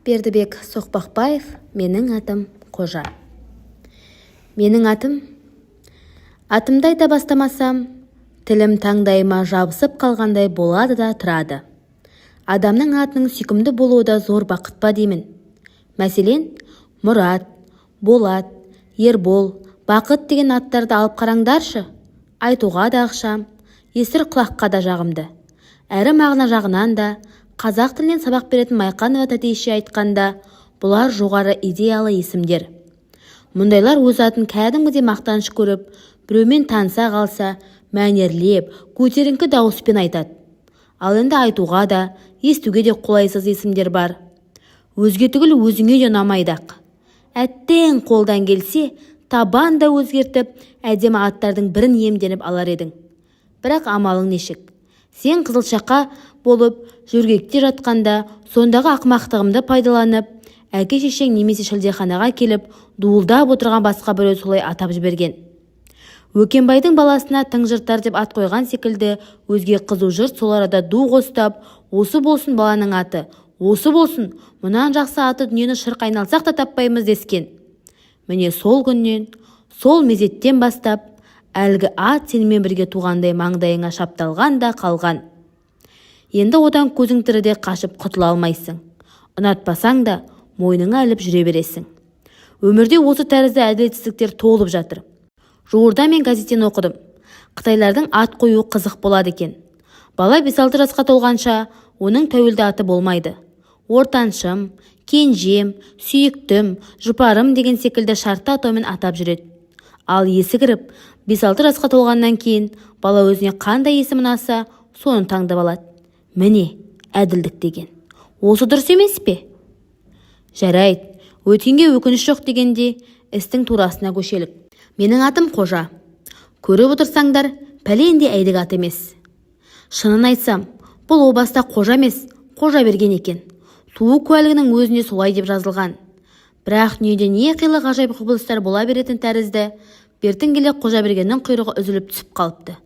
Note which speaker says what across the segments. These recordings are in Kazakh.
Speaker 1: Бердібек Соқпақбаев. Менің атым Қожа. Менің атымды айта бастамасам, тілім таңдайыма жабысып қалғандай болады да тұрады. Адамның атының сүйкімді болуы да зор бақыт па деймін. Мәселен, Мұрат, Болат, Ербол, Бақыт деген аттарды алып қараңдаршы. Айтуға да ақшам, естір құлаққа да жағымды. Әрі мағына жағынан да, қазақ тілінен сабақ беретін Майқанова тәтейше айтқанда, бұлар жоғары идеялы есімдер. Мұндайлар өз атын кәдімгідей мақтаныш көріп, біреумен таныса қалса, мәнерлеп, көтеріңкі дауыспен айтады. Ал енді айтуға да, естуге де қолайсыз есімдер бар. Өзге түгіл өзіңе де ұнамайды-ақ. Әттең қолдан келсе, табан да өзгертіп, әдемі аттардың бірін иемденіп алар едің. Бірақ амалың нешік? Сен қызылшақа болып, жөргекте жатқанда, сондағы ақымақтығымды пайдаланып, әке-шешең немесе шілдеханаға келіп, дуылдап отырған басқа біреу солай атап жіберген. Өкенбайдың баласына тыңжыртар деп ат қойған секілді, өзге қызу жұрт сол арада ду қостап, осы болсын баланың аты, осы болсын, мұнан жақсы аты дүниені шырқ айналсақ та таппаймыз дескен. Міне сол күннен, сол мезеттен бастап, әлгі ат сенімен бірге туғандай маңдайыңа шапталған да қалған. Енді одан көзің тіріде қашып құтыла алмайсың. Ұнатпасаң да мойныңа іліп жүре бересің. Өмірде осы тәрізді әділетсіздіктер толып жатыр. Жуырда мен газеттен оқыдым. Қытайлардың ат қою қызық болады екен. Бала 5-6 жасқа толғанша, оның тәуелді аты болмайды. Ортаншым, кенжем, сүйіктім, жұпарым деген секілді шартты атаумен атап жүреді. Ал есі кіріп, 5-6 жасқа толғаннан кейін бала өзіне қандай есім ұнаса, соны таңдап алады. Міне, әділдік деген. Осы дұрыс емес пе? Жарайды, өткенге өкініш жоқ дегенде, істің турасына көшелік. Менің атым Қожа. Көріп отырсаңдар, пәленде әйдік ат емес. Шынын айтсам, бұл о баста Қожа емес, Қожа берген екен. Туу куәлігінің өзінде солай деп жазылған. Бірақ дүниеде не қилы ғажайып құбылыстар бола беретін тәрізді, бертін келе Қожа бергеннің құйрығы үзіліп түсіп қалыпты.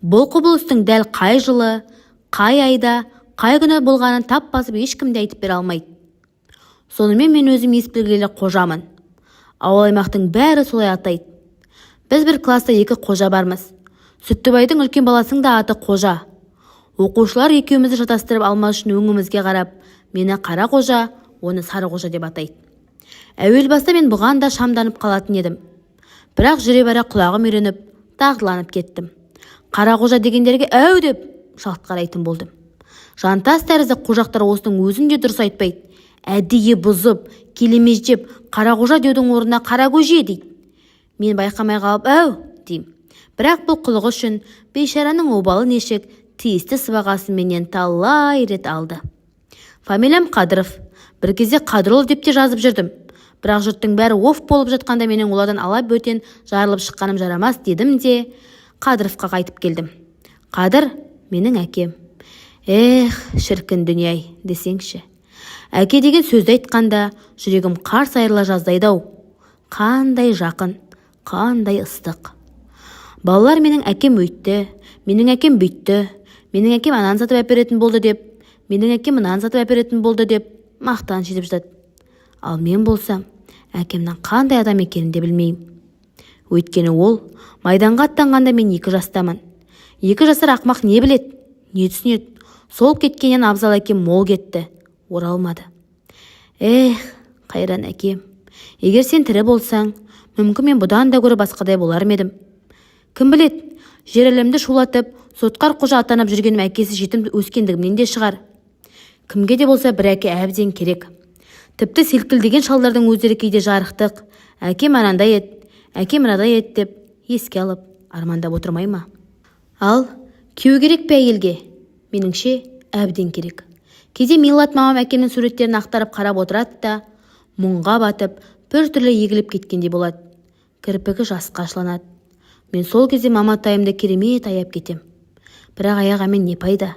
Speaker 1: Бұл құбылыстың дәл қай жылы, қай айда, қай күні болғанын тап басып ешкім де айтып бере алмайды. Сонымен мен өзім ес білгелі Қожамын. Ауыл аймақтың бәрі солай атайды. Біз бір класста 2 Қожа бармыз. Сүттібайдың үлкен баласының да аты Қожа. Оқушылар екеумізді шатастырып алмас үшін өңімізге қарап, мені Қара Қожа, оны Сары Қожа деп атайды. Әуел баста мен бұған да шамданып қалатын едім. Бірақ жүре бара құлағым үйреніп, дағдыланып кеттім. Қара Қожа дегендерге әу деп жалт қарайтын болдым. Жантас тәрізді қожақтар осының өзін де дұрыс айтпайды. Әдейі бұзып, келемеждеп, Қара Қожа деудің орнына Қара Көже дейді. Мен байқамай қалып әу деймін. Бірақ бұл қылығы үшін бейшараның обалы нешік тиісті сыбағасын менен талай рет алды. Фамилиям Қадыров. Бір кезде Қадыров деп те жазып жүрдім. Бірақ жұрттың бәрі оф болып жатқанда менің олардан ала бөтен жарылып шыққаным жарамас дедім де Қадыровқа қайтып келдім. Қадыр менің әкем. Шіркін дүние-ай десеңші. Әке деген сөзді айтқанда жүрегім қарс айырыла жаздайды-ау. Қандай жақын, қандай ыстық. Балалар менің әкем өйтті, менің әкем бүйтті, менің әкем ананы сатып әперетін болды деп, менің әкем мынаны сатып әперетін болды деп мақтан жетіп жатады. Ал мен болсам, әкемнің қандай адам екенін де білмеймін. Өйткені ол майданға аттанғанда мен 2 жастамын. 2 жасар ақмақ не білет, не түсінет. Сол кеткеннен абзал әкем мол кетті, оралмады. Қайран әкем, егер сен тірі болсаң, мүмкін мен бұдан да көрі басқадай болар едім. Кім білет, жер әлемді шулатып, Сотқар Қожа атанып жүргенім әкесі жетім өскендігімнен де шығар. Кімге де болса бір әке әбден керек. Тіпті селкілдеген шалдардың өздері кейде жарықтық, әкем анандай ет, әкем мынадай ет деп еске алып, армандап отырмай ма? Ал күйеу керек пе әйелге? Меніңше әбден керек. Кейде Милат мамам әкемнің суреттерін ақтарып қарап отырады да, мұңға батып, бір түрлі егіліп кеткендей болады. Кірпігі жасқа ашыланады. Мен сол кезде маматайымды керемет аяп кетем. Бірақ аяғамен не пайда?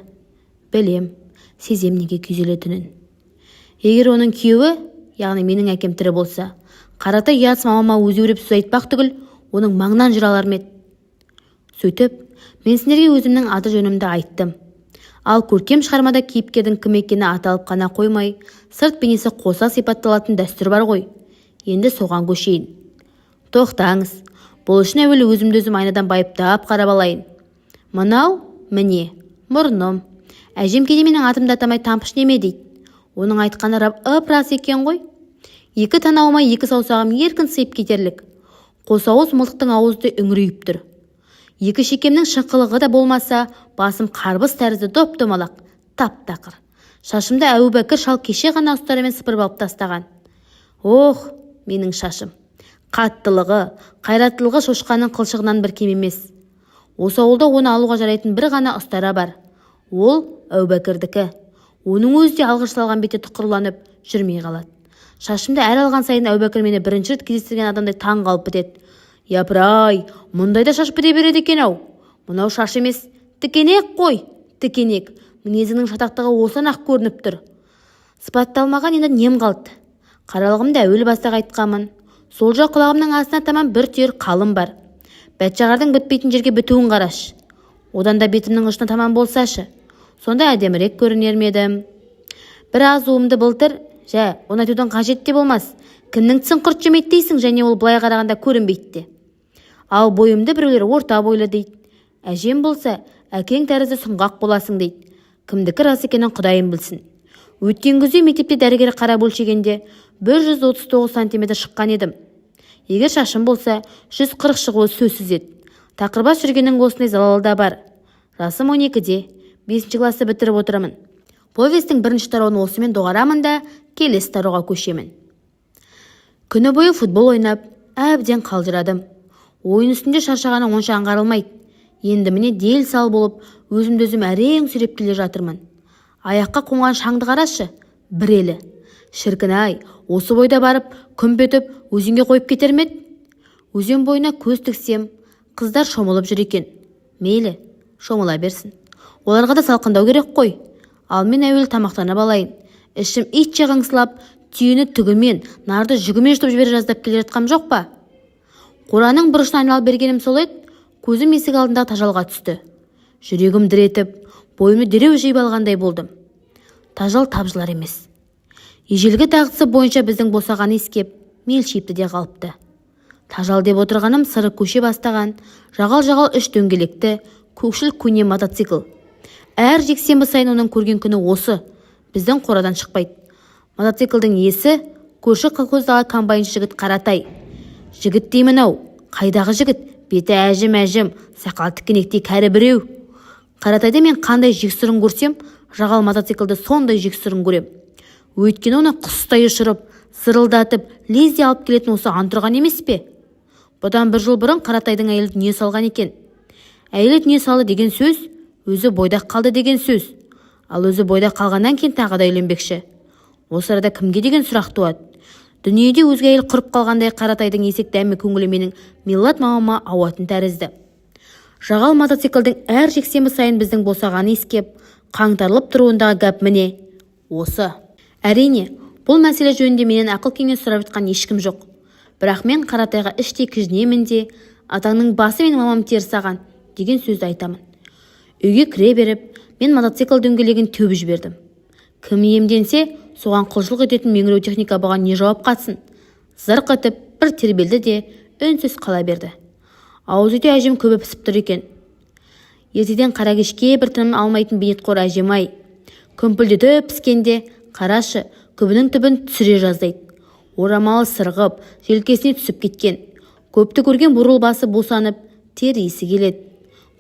Speaker 1: Білем, сезем неге күйзелетінін. Егер оның күйеуі, яғни менің әкем тірі болса, Қаратай ұятсыз мамама өзеуреп сөз айтпақ түгіл, оның маңнан жүр алар ма еді. Сөйтіп, мен сендерге өзімнің аты жөнімді айттым. Ал көркем шығармада кейіпкердің кім екені аталып қана қоймай, сырт бейнесі қоса сипатталатын дәстүр бар ғой. Енді соған көшейін. Тоқтаңыз. Бұл үшін әуелі өзімді-өзім айнадан байыптап қарап алайын. Мынау, міне, мұрным. Әжем кейде менің атымды атамай тампыш неме дейді. Оның айтқаны рас екен ғой. Екі танауыма екі саусағым еркін сыйып кетерлік. Қос ауыз мылтықтың ауызды үңірейіп тұр. Екі шекемнің шыңқылығы да болмаса, басым қарбыз тәрізді доп-домалақ, тап-тақыр. Шашымды Әбубәкір шал кеше ғана ұстарамен сыпырып алып тастаған. Ох, менің шашым. Қаттылығы, қайраттылығы шошқаның қылшығынан бір кем емес. Осы ауылда оны алуға жарайтын бір ғана ұстара бар. Ол Әбубәкірдікі. Оның өзі де алғыш салған бетте тұқырланып жүрмей қалады. Шашымды әр алған сайын Әбубәкір мені бірінші рет кездестірген адамдай таң қалып бітеді. Япыр-ай, мұндайда шаш біте береді екен-ау. Мынау шаш емес, тікенек қой, тікенек. Мінезінің шатақтығы осыдан-ақ көрініп тұр. Сыпатталмаған енді нем қалды. Қаралығымды әуел бастақ айтқанмын. Сол жақ құлағымның астына таман бір түйір қалым бар. Бәтшағардың бітпейтін жерге бітуін қараш. Одан да бетімнің ұшына таман болсашы. Сонда әдемірек көрінер ме едім. Бір аз уымды былтыр, оны айтудан қажет те болмас. Кімнің тісін құрт жемейді дейсің, және ол былай қарағанда көрінбейді де. Ал бойымды біреулер орта бойлы дейді. Әжем болса, әкең тәрізді сұңғақ боласың дейді. Кімдікі рас екенін Құдайым білсін. Өткен күзде мектепте дәрігер қарап өлшегенде 139 сантиметр шыққан едім. Егер шашым болса, 140 шығуы сөзсіз еді. Тақырбас жүргеннің осындай залалда бар. Жасым 12-де, 5 класты бітіріп отырамын. Повестің бірінші тарауын осымен доғарамын да, келесі тарауға көшемін. Күні бойы футбол ойнап, әбден қалжырадым. Ойын үстінде шаршағаны онша аңғарылмайды. Енді міне дел сал болып, өзімді-өзім әрең сүйреп келе жатырмын. Аяққа қонған шаңды қарашы, бір елі. Шіркін-ай, осы бойда барып, күмп етіп, өзенге қойып кетер ме еді? Өзен бойына көз тіксем, қыздар шомылып жүр екен. Мейлі, шомыла берсін. Оларға да салқындау керек қой. Ал мен әуелі тамақтанып алайын. Ішім итше қаңсылап, түйені түгімен, нарды жүгімен жұтып жібере жаздап келе жатқам жоқ па? Қораның бұрышына айналып бергенім сол еді, көзім есік алдындағы тажалға түсті. Жүрегім дір етіп, бойымды дереу жиып алғандай болдым. Тажал тапжылар емес. Ежелгі дағдысы бойынша біздің босаған ескеп, мелшипті де қалыпты. Тажал деп отырғаным сыры көше бастаған, жағал-жағал 3 дөңгелекті, көкшіл көне мотоцикл. Әр жексенбі сайын оның көрген күні осы, біздің қорадан шықпайды. Мотоциклдің иесі көрші колхоздағы комбайншы жігіт Қаратай. Жігіт деймін-ау, қайдағы жігіт? Беті әжім-әжім, сақал тікенектей кәрі біреу. Қаратайды мен қандай жексұрын көрсем, жағал мотоциклді сондай жексұрын көрем. Өйткені оны құстай ұшырып, зырылдатып, лезде алып келетін осы антұрған емес пе? Бұдан 1 жыл бұрын Қаратайдың әйелі дүние салған екен. Әйелі дүние салды деген сөз, өзі бойдақ қалды деген сөз. Ал өзі бойдақ қалғаннан кейін тағы да үйленбекші. Осы арада кімге деген сұрақ туады? Дүниеде өзге әйел құрып қалғандай Қаратайдың есек дәмі көңілі менің миллат мамама ауатын тәрізді. Жағал мотоциклдің әр жексенбі сайын біздің босағаны иіскеп, қаңтарылып тұруындағы гәп міне осы. Әрине, бұл мәселе жөнінде менен ақыл кеңес сұрап жатқан ешкім жоқ. Бірақ мен Қаратайға іштей кіжінемін де, атаңның басы мен мамам теріс саған деген сөзді айтамын. Үйге кіре беріп, мен мотоцикл дөңгелегін теуіп жібердім. Кім иемденсе, соған құлшылық ететін меңіреу техника бұған не жауап қатсын? Зырқ етіп, бір тербелді де, үнсіз қала берді. Ауыз үйде әжем көбі пісіп тұр екен. Ертеден қара кешке бір тыным алмайтын бейнетқор әжем-ай. Көмпілдетіп піскенде, қарашы, көбінің түбін түсіре жаздайды. Орамалы сырғып, желкесіне түсіп кеткен. Көпті көрген бурыл басы босанып, тер иісі келеді.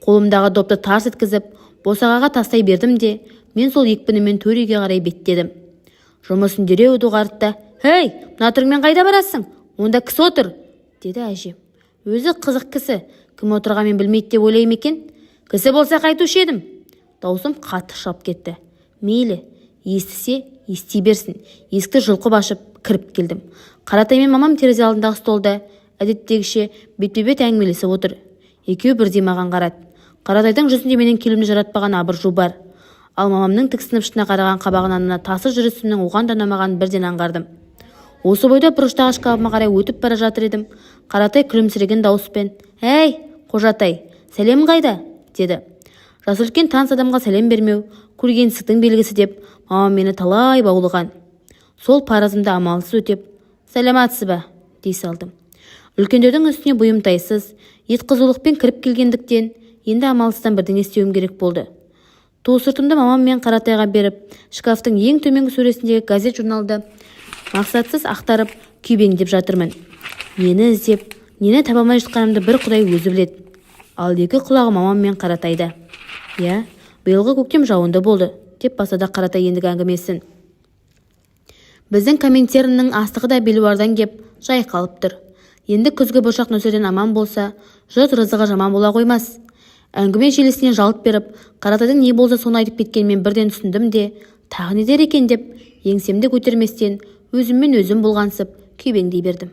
Speaker 1: Қолымдағы допты тарс еткізіп, босағаға тастай бердім де, мен сол екпінімен төреге қарай беттедім. Жұмысын дереу доғартты. «Хей, мына түріңмен қайда барасың? Онда кісі отыр», деді әжем. Өзі қызық кісі, кім отырғанмен білмейді деп ойлаймын екен. Кісі болса қайтушы едім. Даусым қатты шығып кетті. Мейлі, естісе, ести берсін. Есікті жұлқып ашып, кіріп келдім. Қаратай мен мамам терезе алдындағы столда, әдеттегіше бетпе-бет әңгімелесіп отыр. Екеуі бірдей маған қарады. Қаратайдың жүзінде менің келімді жаратпаған абыржу бар. Ал мамамның тіксініп шына қараған қабағынан тасы жүрісімнің оған да ұнамағанын бірден аңғардым. Осы бойда бұрыштағы шкафыма қарай өтіп бара жатыр едім. Қаратай күлімсіреген дауыспен: «Әй, қожатай, сәлем қайда?» деді. Жасы үлкен таныс адамға сәлем бермеу көргенсіздіктің белгісі деп мамам мені талай баулыған. Сол парызымды амалсыз өтеп, сәлематсыз ба, дей салдым. Үлкендердің үстіне бұйымтайсыз, ет қызулықпен кіріп келгендіктен, енді амалсыздан бірдеңе істеуім керек болды. Ту сыртымды мамам мен Қаратайға беріп, шкафтың ең төменгі сөресіндегі газет-журналды мақсатсыз ақтарып, күйбеңдеп жатырмын. Нені іздеп, нені таба алмай жатқанымды бір Құдай өзі біледі. Ал екі құлағы мамам мен Қаратайда. «Я, биылғы көктем жауынды болды», деп бастады Қаратай ендігі әңгімесін. Біздің коминтерннің астығы да белуардан кеп жайқалып тұр. Енді күзгі бұршақ нөсерден аман болса, жұрт рызығы жаман бола қоймас. Әңгіме желісіне жалт беріп, Қаратайдың не болса соны айтып кеткенмен бірден түсіндім де, тағы не дер екен деп, еңсемді көтерместен өзіммен өзім болғансып күйбеңдей бердім.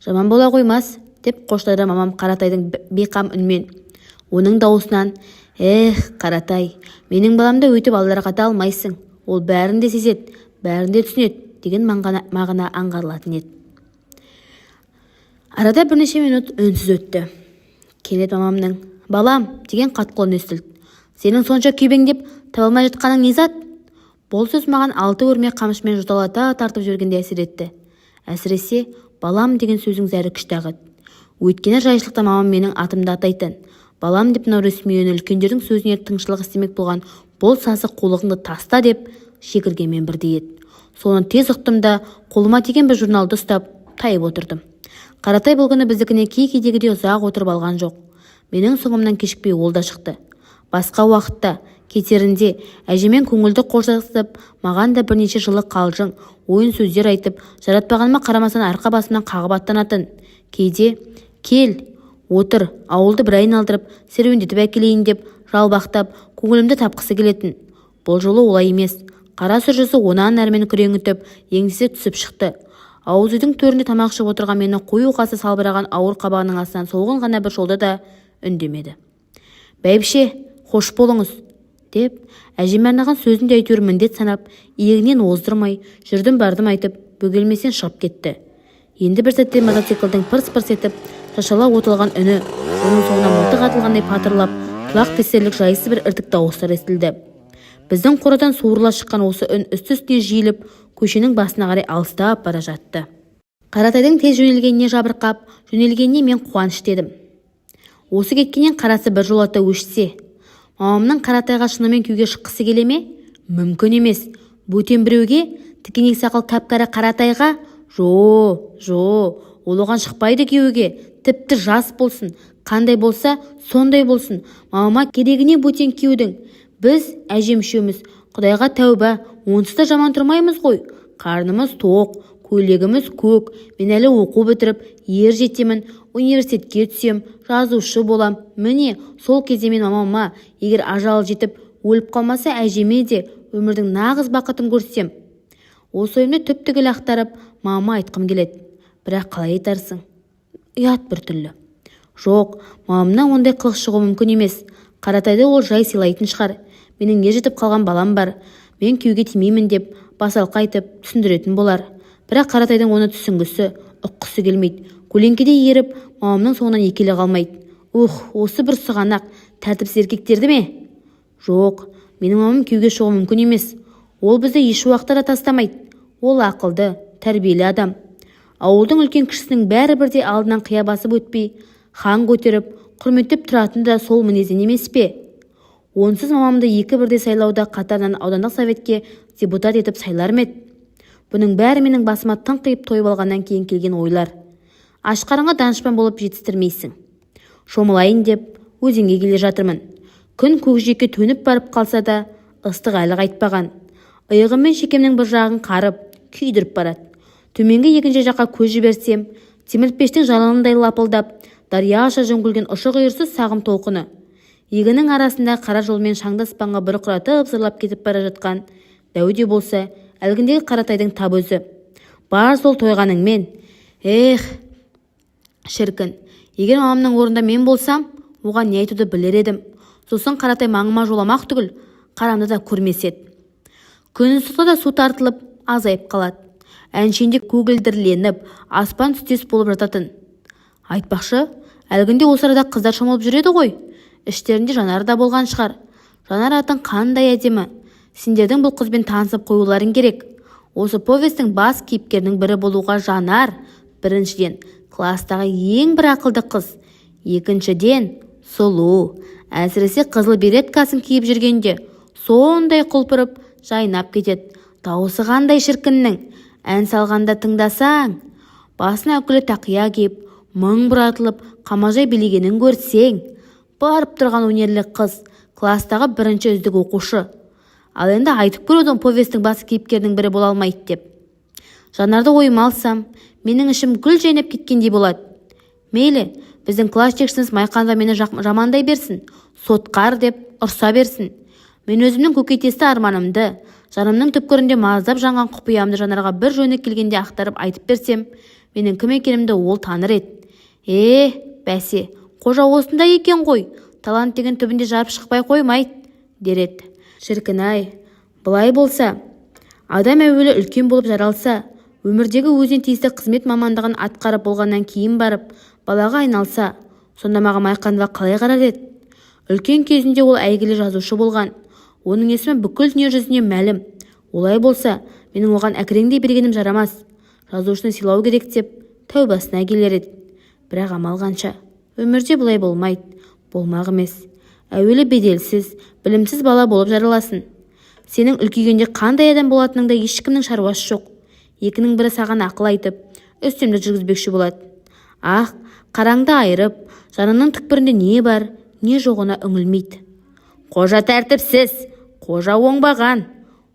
Speaker 1: Жаман бола қоймас, деп қоштады мамам Қаратайдың бейқам үнмен. Оның дауысынан, Қаратай, менің баламды өйтіп алдарқата алмайсың. Ол бәрін де сезеді, бәрін де түсінеді, деген мағына аңғарылатын еді. Арада бірнеше минут үнсіз өтті. Кенет мамамның «Балам» деген қатқыл үн естілді. «Сенің сонша күйбеңдеп таба алмай жатқаның не зат?» Бұл сөз маған 6 өрме қамшымен жұталата тартып жібергенде әсер етті. Әсіресе «балам» деген сөздің зәрі күшті ағады. Өйткені жайшылықта мамам менің атымды атайтын. «Балам» деп мынау ресми өні үлкендердің сөзіне тыңшылық істемек болған бұл сасық қулығыңды таста деп шекіргенмен бірдей еді. Соны тез ұқтым да қолыма тиген бір журналды ұстап тайып отырдым. Қаратай бұл күні біздікіне кей-кейдегідей ұзақ отырып алған жоқ. Менің соңымнан кешікпей ол да шықты. Басқа уақытта, кетерінде әжемен көңілді қоштасып, маған да бірнеше жылы қалжың, ойын сөздер айтып, жаратпағаныма қарамастан арқа басымнан қағып аттанатын. Кейде «Кел, отыр, ауылды бір айналдырып, серуендетіп әкелейін» деп жалбақтап, көңілімді тапқысы келетін. Бұл жолы олай емес. Қара сүржісі онан әрмен күреңітіп, еңсесі түсіп шықты. Ауыз үйдің төрінде тамақ ішіп отырған мені қою қасы салбыраған ауыр қабағының астынан солғын ғана бір шолды да үндемеді. «Бәйбіше, қош болыңыз», деп әжеме арнаған сөзін де әйтеуір міндет санап, иегінен оздырмай, жүрдім бардым айтып, бөгелместен шығып кетті. Енді бір сәтте мотоциклдің пырс-пырс етіп, шашала отылған үні, оның соңынан мылтық атылғандай патырлап, құлақ тесерлік жайсыз бір іртік дауыстар естілді. Біздің қорадан суырыла шыққан осы үн үсті-үстіне жиіліп, көшенің басына қарай алыстап бара жатты. Қаратайдың тез жөнелгеніне жабырқап, жөнелгеніне мен қуанышты едім. Осы кеткеннен қарасы бір жолата өшсе, мамамның Қаратайға шынымен күйге шыққысы келе ме? Мүмкін емес. Бөтен біреуге, тікенек сақал кәп-кәрі Қаратайға? Жо, ол оған шықпайды күйеуге. Тіпті жас болсын, қандай болса, сондай болсын. Мамама керегіне бөтен күйеудің. Біз әжем үшеуміз, Құдайға тәуба, онсыз да жаман тұрмаймыз ғой. Қарнымыз тоқ, көйлегіміз көк. Мен әлі оқу бітіріп, ер жетемін, университетке түсем, жазушы болам. Міне, сол кезде мен мамама, егер ажал жетіп, өліп қалмаса әжеме де өмірдің нағыз бақытын көрсем. Осы ойымды түп-түгел ақтарып, мамама айтқым келеді. Бірақ қалай айтарсың? Ұят бір түрлі. Жоқ, мамамнан ондай қылық шығу мүмкін емес. Қаратайды ол жай сыйлайтын шығар. Менің ер жетіп қалған балам бар. Мен күйеуге тимеймін деп басалқы айтып түсіндіретін болар. Бірақ Қаратайдың оны түсінгісі, ұққысы келмейді. Көлеңкеде еріп, мамамның соңынан екеле қалмайды. Осы бір сұғанақ, тәртіпсіз еркектерді ме? Жоқ, менің мамам күйеуге шығу мүмкін емес. Ол бізді еш уақытта да тастамайды. Ол ақылды, тәрбиелі адам. Ауылдың үлкен кішісінің бәрі бірде алдынан қия басып өтпей, хан көтеріп, құрметтеп тұратын да сол мінезден емес пе? Онсыз мамамды екі бірде сайлауда қатарынан аудандық советке депутат етіп сайлар ме еді? Бұның бәрі менің басыма тыңқиып тойып алғаннан кейін келген ойлар. Аш қарынға данышпан болып жетістірмейсің. Шомылайын деп өзенге келе жатырмын. Күн көкжиекке төніп барып қалса да, ыстық әлі қайтпаған. Иығым мен шекемнің бір жағын қарып, күйдіріп барады. Төменгі екінші жаққа көз жіберсем, темірпештің жалынындай лапылдап, дарияша жөңкілген ұшы-қиырсыз сағым толқыны. Егінің арасында қара жолмен шаңды аспанға бір құратып зырлап кетіп бара жатқан дәуде болса, әлгіндегі Қаратайдың тап өзі. Бар сол тойғаныңмен. Шіркін, егер мамамның орнында мен болсам, оған не айтуды білер едім. Сосын Қаратай маңыма жоламақ түгіл, қарамды да көрмес еді. Күн ыстықта да су тартылып, азайып қалады. Әншейінде көгілдірленіп, аспан түстес болып жататын. Айтпақшы, әлгінде осы арада қыздар шомылып жүреді ғой. Іштерінде Жанар да болған шығар. Жанар атың қандай әдемі. Сендердің бұл қызбен танысып қоюларың керек. Осы повестің бас кейіпкерінің бірі болуға Жанар, біріншіден, кластағы ең бір ақылды қыз. Екіншіден, сұлу. Әсіресе қызыл береткасын киіп жүргенде сондай құлпырып жайнап кетеді. Дауысы қандай шіркіннің. Ән салғанда тыңдасаң, басына үкілі тақия киіп, мың бұратылып, қамажай билегенін көрсең, барып тұрған өнерлі қыз, кластағы бірінші үздік оқушы. Ал енді айтып көрдің повестің басы кейіпкерінің бірі бола алмайды деп. Жанарды ойыма алсам, менің ішім гүл жайнап кеткендей болады. Мейлі, біздің класс жетекшіміз Майқанова мені жамандай берсін, сотқар деп ұрса берсін. Мен өзімнің көкейтесті арманымды, жанымның түпкірінде маздап жанған құпиямды Жанарға бір жөні келгенде ақтарып айтып берсем, менің кім екенімді ол таныр еді. Бәсе, қожа осындай екен ғой, талант деген түбінде жарып шықпай қоймайды, дер еді. Шіркін-ай, бұлай болса, адам әуелі үлкен болып жаралса, өмірдегі өзіне тиісті қызмет мамандығын атқарып болғаннан кейін барып, балаға айналса, сонда маған Майқанова қалай қарар еді? Үлкен кезінде ол әйгілі жазушы болған. Оның есімі бүкіл дүние жүзіне мәлім. Олай болса, менің оған әкіреңдей бергенім жарамас. Жазушыны сыйлау керек деп, тәубасына келер еді. Бірақ амал қанша? Өмірде бұлай болмайды. Болмақ емес. Әуелі беделсіз, білімсіз бала болып жараласын. Сенің үлкейгенде қандай адам болатыныңда ешкімнің шаруасы жоқ. Екінің бірі саған ақыл айтып, үстемдік жүргізбекші болады. Қараңды айырып, жанының түкпірінде не бар, не жоғына үңілмейді. Қожа тәртіпсіз, қожа оңбаған.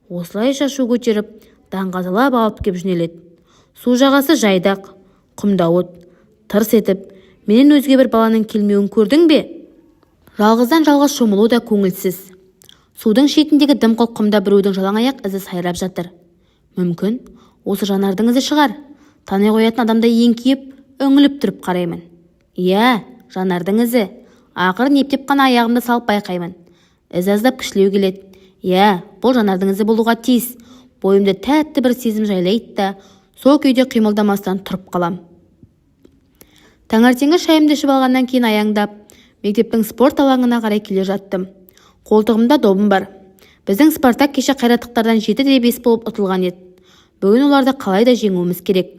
Speaker 1: Осылайша шу көтеріп, даңғазалап алып кеп жөнеледі. Су жағасы жайдақ, құмдауыт, тырс етіп, менен өзге бір баланың келмеуін көрдің бе? Жалғыздан жалғыз шомылу да көңілсіз. Судың шетіндегі дымқыл құмда біреудің жалаңаяқ ізі сайрап жатыр. Мүмкін, осы Жанардың ізі шығар. Тани қоятын адамдай еңкейіп, үңіліп тұрып қараймын. Жанардың ізі. Ақырын ептеп қана аяғымды салып байқаймын. Із аздап кішілеу келеді. Бұл Жанардың ізі болуға тиіс. Бойымды тәтті бір сезім жайлайды да, сол күйде қимылдамастан тұрып қалам. Таңертеңгі шайымды ішіп алғаннан кейін аяңдап, мектептің спорт алаңына қарай келе жаттым. Қолтығымда добым бар. Біздің Спартак кеше қайраттықтардан 7-5 болып ұтылған еді. Бүгін оларды қалай да жеңуіміз керек.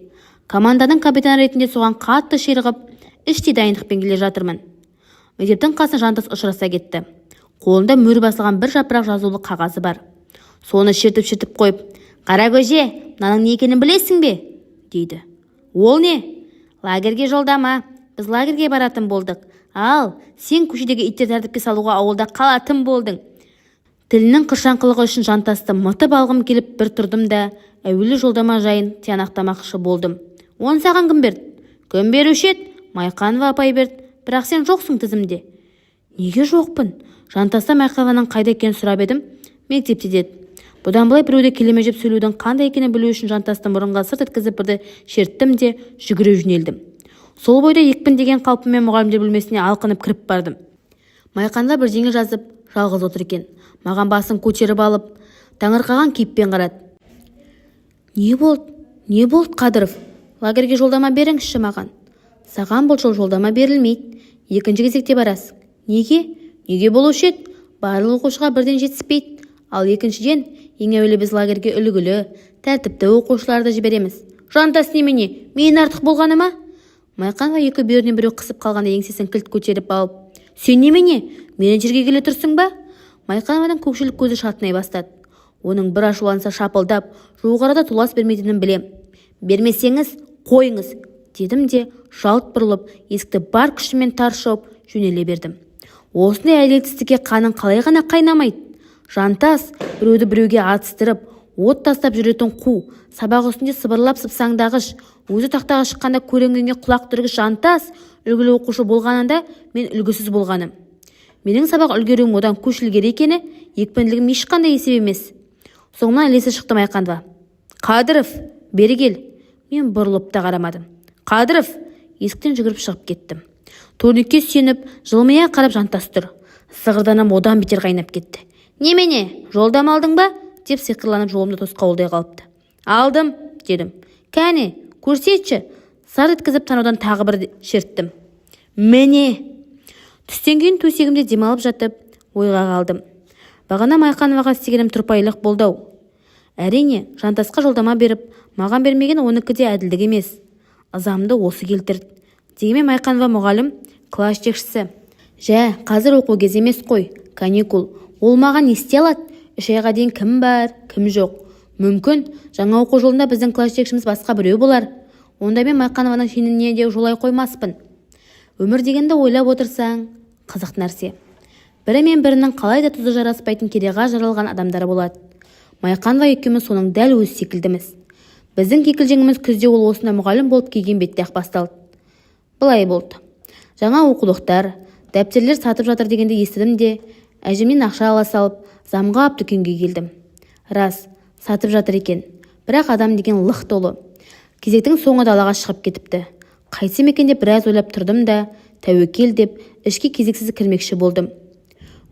Speaker 1: Команданың капитаны ретінде соған қатты ширығып, іштей дайындықпен келе жатырмын. Мектептің қасына Жантас ұшыраса кетті. Қолында мөр басылған бір жапырақ жазулы қағазы бар. Соны шертіп қойып, «Қара көже, мынаның не екенін білесің бе?» дейді. «Ол не?» «Лагерге жолдама. Біз лагерге баратын болдық. Ал, сен көшедегі иттер тәртіпке салуға ауылда қалатын болдың». Тілінің қыршаңқылығы үшін Жантасты мытып алғым келіп бір тұрдым да, әуелі жолдама жайын тиянақтамақшы болдым. «Оны саған кім берді?» «Кім беруші еді? Майқанова апай берді. Бірақ сен жоқсың тізімде». «Неге жоқпын?» Жантаста Майқанованың қайда екенін сұрап едім. «Мектепте» деді. Бұдан былай біреуді келеме жеп сөйлеудің қандай екенін білу үшін Жантасты мұрынға сырт еткізіп бірді шерттім де жүгіре жөнелдім. Сол бойда екпін деген қалпыммен мұғалімдер бөлмесіне алқынып кіріп бардым. Майқанова бірдеңе жазып, жалғыз отыр екен. Маған басын көтеріп алып, таңырқаған кейіппен қарады. «Не болды, Қадыров? Лагерге жолдама беріңізші маған». «Саған бұл жол жолдама берілмейді. Екінші кезекте барасың». «Неге болушы еді? Барлық оқушыға бірден жетіспейді. Ал екіншіден, ең әуелі біз лагерге үлгілі, тәртіпті оқушыларды жібереміз». «Жантас немене? Мен артық болғаны ма?» Майқанова екі бүйірінен біреу қысып қалғанда еңсесін кілт көтеріп алып, «Сен немене? Мені жерге келе тұрсың ба?» Майқанованың көкшіл көзі шатынай бастады. Оның бір ашуланса шапылдап, жуық арада толас бермейтінін білем. «Бермесеңіз, қойыңыз», дедім де, жалт бұрылып, есікті бар күшімен тарс жауып жөнеле бердім. Осындай әділетсіздікке қаның қалай ғана қайнамайды? Жантас біреуді біреуге атыстырып, от тастап жүретін қу, сабақ үстінде сыбырлап сыпсаңдағыш, өзі тақтаға шыққанда көрінгенге құлақ түргіш Жантас үлгілі оқушы болғанында мен үлгісіз болғаным. Менің сабақ үлгеруім одан көш ілгері екені екпінділігім ешқандай есеп емес. Соңынан ілесі шықты Майқанова. «Қадыров, бері кел». Мен бұрылып та қарамадым. «Қадыров!» Есіктен жүгіріп шығып кеттім. Турникке сүйеніп, жылмия қарап Жантас тұр. Сығырданам одан бетер қайнап кетті. «Немене, жолдама алдың ба?» деп сиқырланып жолымды тосқауылдай қалыпты. «Алдым», дедім. «Кәне, көрсетші». Сар еткізіп танаудан тағы бір шерттім. «Міне!» Түстен кейін төсегімде демалып жатып, ойға қалдым. Бағана Майқановаға істегенім тұрпайылық болды-ау. Әрине, Жантасқа жолдама беріп, маған бермеген оныкі де әділдік емес. Ызамды осы келтірді. Дегенмен Майқанова мұғалім, класс жетекшісі. Жә, қазір оқу кезі емес қой, каникул. Ол маған не істей алады? 3 айға дейін кім бар, кім жоқ. Мүмкін, жаңа оқу жылында біздің класс жетекшіміз басқа біреу болар. Онда мен Майқанованың сеніміне де жолай қоймаспын. Өмір дегенді ойлап отырсаң, қызық нәрсе. Бірі мен бірінің қалай да тұзы жараспайтын кереға жаралған адамдары болады. Майқанова екеуміз соның дәл өзі секілдіміз. Біздің кикілжіңіміз күзде ол осында мұғалім болып келген бетте-ақ басталды. Былай болды. Жаңа оқулықтар, дәптерлер сатып жатыр дегенде естідім де, әжемнен ақша ала салып, замға ап дүкенге келдім. Рас, сатып жатыр екен. Бірақ адам деген лық толы. Кезектің соңы далаға шығып кетіпті. Қайтсам екен деп біраз ойлап тұрдым да, тәуекел деп ішке кезексіз кірмекші болдым.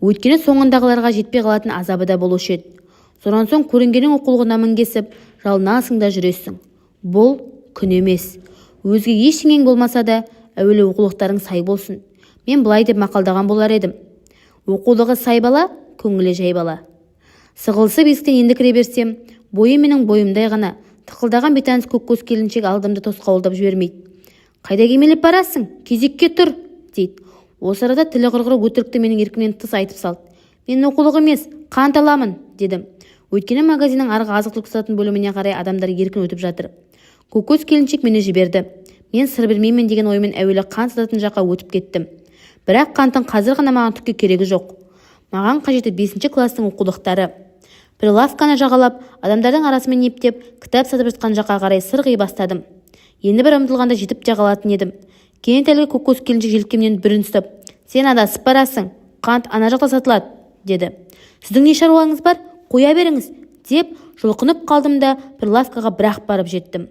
Speaker 1: Өйткені соңындағыларға жетпей қалатын азабы да болушы еді. Сонан соң көрінгенің оқулығына мінгесіп, жалынасың да жүресің. Бұл күн емес. Өзге ештеңең болмаса да, әуелі оқулықтарың сай болсын. Мен былай деп мақалдаған болар едім. Оқулығы сай бала, көңілі жай бала. Сығылысып есіктен енді кіре берсем, бойы менің бойымдай ғана, тықылдаған бейтаныс көк көз келіншек алдымды тосқауылдап жібермейді. Қайда кемелеп барасың? Кезекке тұр, дейді. Осы арада тілі құрғыры өтірікті менің еркімнен тыс айтып салды. Мен оқулық емес, қант аламын, дедім. Өйткені магазиннің арғы азық-түлік сататын бөліміне қарай адамдар еркін өтіп жатыр. Көкөз келіншек мені жіберді. Мен сыр бермеймін деген оймен әуелі қант сататын жаққа өтіп кеттім. Бірақ қанттың қазір ғана маған түкке керегі жоқ. Маған қажеті 5 класстың оқулықтары. Прилавканы жағалап, адамдардың арасымен ептеп, кітап сатып жатқан жаққа қарай сырғи бастадым. Енді бір ұмтылғанда жетіп те қалатын едім. Кенет әлгі көкөз келіншек желкемнен бүрін ұстап, сен адасып барасың, қант ана жақта сатылады, деді. Сіздің не шаруаңыз бар? Қоя беріңіз, деп жұлқынып қалдым да прилавкаға бірақ барып жеттім.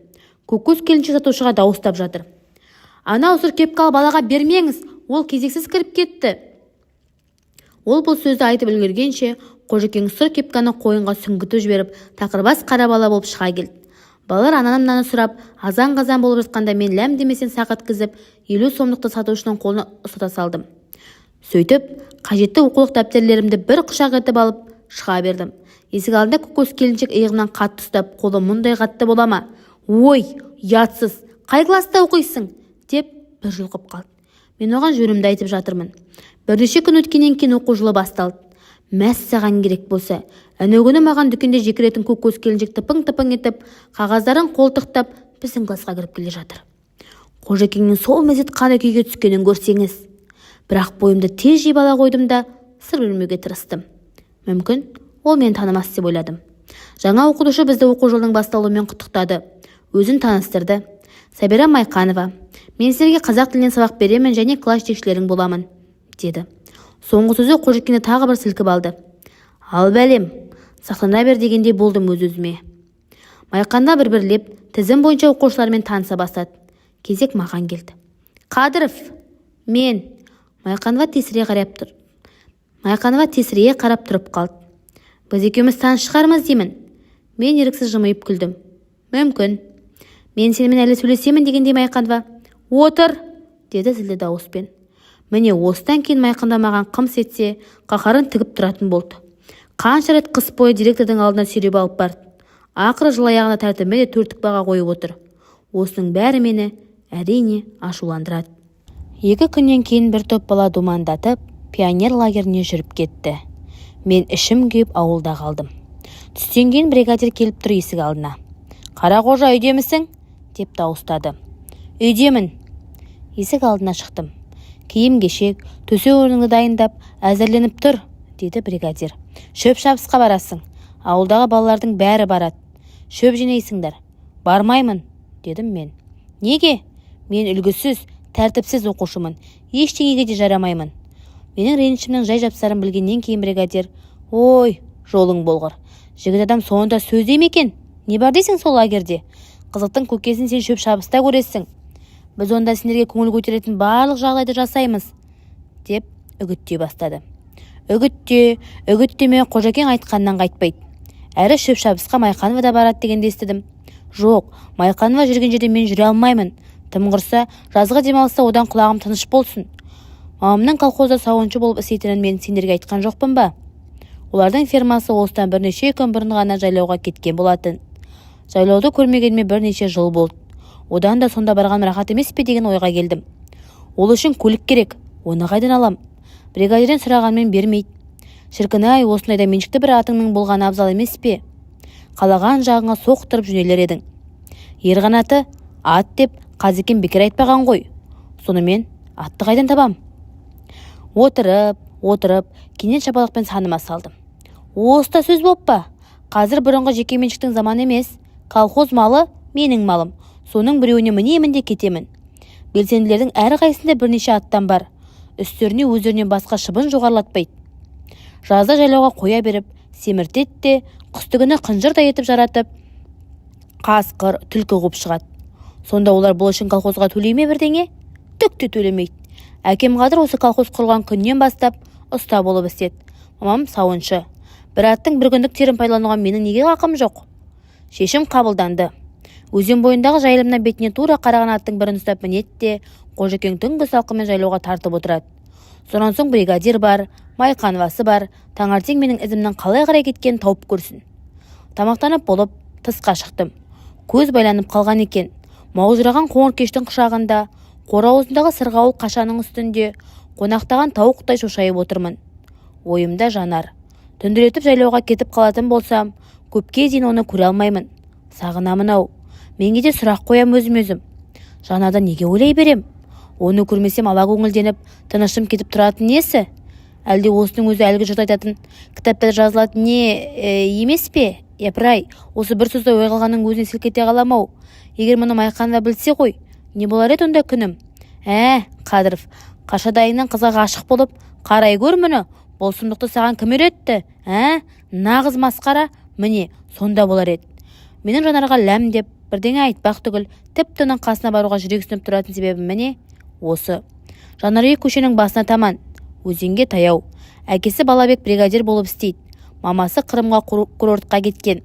Speaker 1: Көкөз келіншек сатушыға дауыстап жатыр. Анау сұр кепкалы балаға бермеңіз, ол кезексіз кіріп кетті. Ол бұл сөзді айтып үлгергенше, Қожекең сұр кепканы қойынға сүңгітіп жіберіп, тақырбас қара бала болып шыға келді. Балалар ананы сұрап, азан-қазан болып жатқанда мен ләм демесен сақ еткізіп, 50 сомдықты сатушының қолына ұстата салдым. Сөйтіп, қажетті оқулық дәптерлерімді бір құшақ етіп алып, шыға бердім. Есік алдында көкөз келіншек иығымнан қатты ұстап, қолы мұндай қатты бола ма? Ой, ұятсыз, қай класста оқисың? Деп бір жұлқып қалды. Мен оған жөнімді айтып жатырмын. Бірнеше күн өткеннен кейін оқу жылы басталды. Мәс саған керек болса, әнеугүні маған дүкенде жекіретін көкөз келіншек тыпың-тыпың етіп, қағаздарын қолтықтап, біздің класқа кіріп келе жатыр. Қожекеңнің сол мезет қаны күйге түскенін көрсеңіз. Бірақ бойымды тез жиып ала қойдым да, сыр бермеуге тырыстым. Мүмкін, ол мені танымас деп ойладым. Жаңа оқытушы бізді оқу жылының басталуымен құттықтады. Өзін таныстырды. Сәбира Майқанова. Мен сіздерге қазақ тілінен сабақ беремін және класс жетекшілерің боламын, деді. Соңғы сөзі Қожекеңді тағы бір сілкіп алды. Ал бәлем, сақтана бер дегендей болдым өз-өзіме. Майқанова бір-бірлеп, тізім бойынша оқушылармен таныса бастады. Кезек маған келді. Қадыров, мен. Майқанова тесірейе қарап тұрып қалды. Біз екеуміз таныс шығармыз деймін. Мен еріксіз жымиып күлдім. Мүмкін. Мен сенімен әлі сөйлесемін дегенде Майқанова. Отыр, деді зілді дауыспен. Міне осыдан кейін Майқанова маған қымс етсе, қаһарын тігіп тұратын болды. Қанша рет қыс бойы директордың алдына сүйреп алып барды. Ақыры жыл аяғына тәртібіме де төрттік баға қойып отыр. Осының бәрі мені әрине ашуландырады. 2 күннен кейін бір топ бала думандатып, пионер лагеріне жүріп кетті. Мен ішім күйіп ауылда қалдым. Түстен кейін бригадир келіп тұр есік алдына. Қарақожа, үйдемісің? Деп дауыстады. Үйдемін. Есік алдына шықтым. Киім-кешек, төсек-орныңды дайындап, әзірленіп тұр, деді бригадир. Шөп шабысқа барасың. Ауылдағы балалардың бәрі барады. Шөп жинайсыңдар. Бармаймын, дедім мен. Неге? Мен үлгісіз, тәртіпсіз оқушымын. Ештеңеге де жарамаймын. Менің ренішімнің жай жапсарын білгеннен кейін бригадир: Ой, жолың болғыр. Жігіт адам соңында сөз екен. Не бар дейсің сол лагерде? Қызықтың көкесін сен шөп шабыста көресің. Біз онда сендерге көңіл көтеретін барлық жағдайды жасаймыз, деп үгіттей бастады. Үгіттеме Қожекең айтқаннан қайтпайды. Әрі шөп шабысқа Майқанова да барады дегенде естідім. Жоқ, Майқанова жүрген жерде мен жүре алмаймын. Тым құрса, жазғы демалыста одан құлағым тыныш болсын. Мамамның колхозда сауыншы болып істейтінін мен сендерге айтқан жоқпын ба? Олардың фермасы осыдан бірнеше күн бұрын ғана жайлауға кеткен болатын. Жайлауды көрмегеніме бірнеше жыл болды. Одан да сонда барған рахат емес пе деген ойға келдім. Ол үшін көлік керек, оны қайдан алам? Бригадирден сұрағанмен бермейді. Шіркін-ай, осындайда меншікті бір атыңның болғаны абзал емес пе? Қалаған жағыңа соқтырып жөнелер едің. Ер қанаты ат деп Қазекем бекер айтпаған ғой. Сонымен атты қайдан табам? Отырып, кенет шапалақпен саныма салдым. Оста сөз боп па? Қазір бұрынғы жеке меншіктің заманы емес. Колхоз малы менің малым. Соның біреуіне мінемін де кетемін. Белсенділердің әрқайсында бірнеше аттан бар. Үстеріне өздерінен басқа шыбын жоғарлатпайды. Жазда жайлауға қоя беріп, семіртет те, қыстыгүні қынжырдай етіп жаратып, қасқыр, түлкі қуып шығады. Сонда олар бұл үшін колхозға төлейме бірдеңе? Түк те төлемейді. Әкем Қадыр осы колхоз құрылған күннен бастап ұста болып істеді. Мамам сауыншы. Бір аттың бір күндік терін пайдалануға менің неге хақым жоқ? Шешім қабылданды. Өзен бойындағы жайылымнан бетіне тура қараған аттың бірін ұстап мінет те, Қожекең түнгі салқынмен жайлауға тартып отырады. Сонан соң бригадир бар, майқанвасы бар, таңертең менің ізімнің қалай қарай кеткенін тауып көрсін. Тамақтанып болып тысқа шықтым. Көз байланып қалған екен. Маужыраған қоңыр кештің құшағында, қора аузындағы сырғауыл қашаның үстінде қонақтаған тауықтай шошайып отырмын. Ойымда Жанар. Түнделетіп жайлауға кетіп қалатын болсам, көпке дейін оны көре алмаймын. Сағынамын-ау. Менге де сұрақ қоям өзім. Жанардан неге ойлай берем? Оны көрмесем ала көңілденіп, тынышым кетіп тұратын несі? Әлде осының өзі әлгі жұрт айтатын кітапта жазылатын не емес пе? Япыр-ай, осы бір сөзді ой қалғанның өзіне сілкете қаламау. Егер мұны Майқанова білсе ғой, не болар еді онда күнім? Қадыров, Қашадайыңнан қызға ғашық болып, қарай көр мұны. Бұл сұмдықты саған кім үйретті? Нағыз масқара, міне, сонда болар еді. Менің Жанарға ләм деп, бірдеңе айтпақ түгіл, тіпті оның қасына баруға жүрексініп тұратын себебім міне осы. Жанар үй көшенің басына таман, өзенге таяу. Әкесі Балабек бригадир болып істейді. Мамасы Қырымға курортқа кеткен.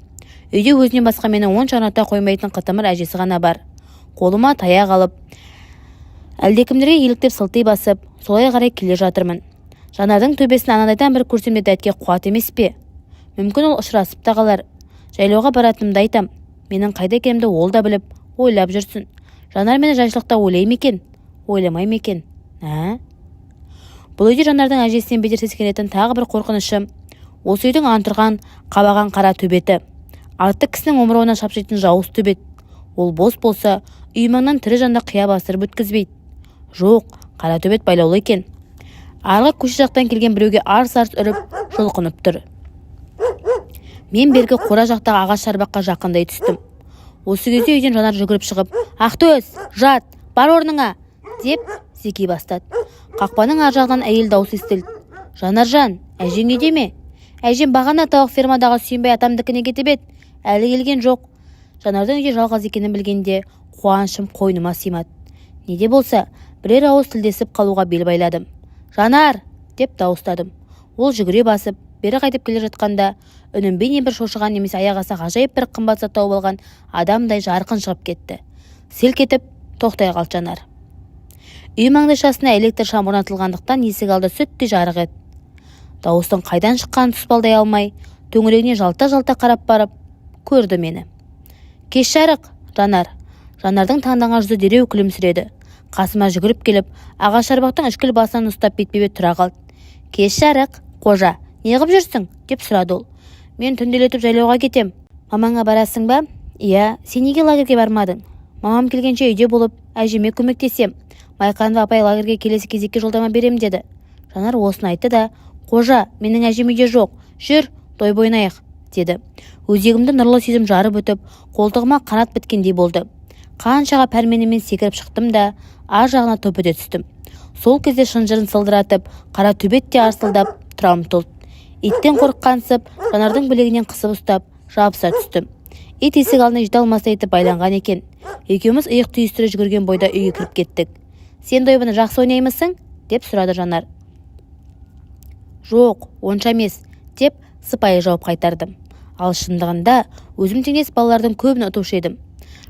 Speaker 1: Үйде өзінен басқа мені онша ұната қоймайтын қытымыр әжесі ғана бар. Қолыма таяқ алып, әлдекімдерге еліктеп сылти басып, солай қарай келе жатырмын. Жанардың төбесін анадайдан бір көрсемде дәтке қуат емес пе? Мүмкін ол ұшырасып та қалар. Жайлауға баратынымды айтам. Менің қайда екенімді ол да біліп, ойлап жүрсін. Жанар мені жайшылықта ойлай ма екен? Ойламай ма екен? Бұл үйде Жанардың әжесінен бетер сескенетін тағы бір қорқынышым. Осы үйдің антырған, қабаған қара төбеті. Атты кісінің омырауынан шапшитын жауыз төбет. Ол бос болса, үй маңынан тірі жанды қия бастырып өткізбейді. Жоқ, қара төбет байлаулы екен. Арғы көше жақтан келген біреуге арс-арс үріп, жұлқынып тұр. Мен бергі қора жақтағы ағаш шарбаққа жақындай түстім. Осы кезде үйден Жанар жүгіріп шығып, «Ақтөс, жат, бар орныңа!» деп зеки бастады. Қақпаның ар жағынан әйел даусы естілді. «Жанаржан, әжең үйде ме? Әжем бағана тауық фермадағы Сүйінбай атамдікіне кетіп еді, әлі келген жоқ». Жанардың үйде жалғыз екенін білгенде қуанышым қойныма сыймады. Неде болса, бірер ауыз тілдесіп қалуға бел байладым. «Жанар!» деп дауыстадым. Ол жүгіре басып, бері қайтып келе жатқанда, үнінбей не бір шошыған немесе аяғаса ғажайып бір қымбат зат тауып алған адамдай жарқын шығып кетті. Селк етіп тоқтай қалды Жанар. Үй маңдайшасына электр шам орнатылғандықтан есік алды сүттей жарық еді. Дауыстың қайдан шыққанын тұспалдай алмай, төңірегіне жалта-жалта қарап барып, көрді мені. «Кеш жарық, Жанар!» Жанардың таңданған жүзі дереу күлімсіреді. Қасыма жүгіріп келіп, ағаш шарбақтың үшкіл басынан ұстап бетпе-бет тұра қалды. «Кеш жарық, қожа, не қып жүрсің?» деп сұрады ол. «Мен түнделетіп жайлауға кетем». «Мамаңа барасың ба?» «Иә, сен неге лагерге бармадың?» «Мамам келгенше үйде болып, әжеме көмектесем. Майқанова апай лагерге келесі кезекке жолдама берем деді». Жанар осыны айтты да, «Қожа, менің әжем үйде жоқ. Жүр, той бойынайық», деді. Өзегімді нұрлы сезім жарып өтіп, қолтығыма қанат біткендей болды. Қаншаға пәрменімен секіріп шықтым да, ар жағына топ өте түстім. Сол кезде шынжырын сылдыратып, қара төбет те арсылдап тұра ұмтылды. Иттен қорыққансып, Жанардың білегінен қысып ұстап, жабыса түстім. Ит есік алдына жете алмаса етіп байланған екен. Екеуміз иық түйістіре жүгірген бойда үйге кіріп кеттік. «Сен дойбыны жақсы ойнаймысың?» деп сұрады Жанар. «Жоқ, онша емес», деп сыпайы жауап қайтардым. Ал шындығында өзім теңес балалардың көбін ұтушы едім.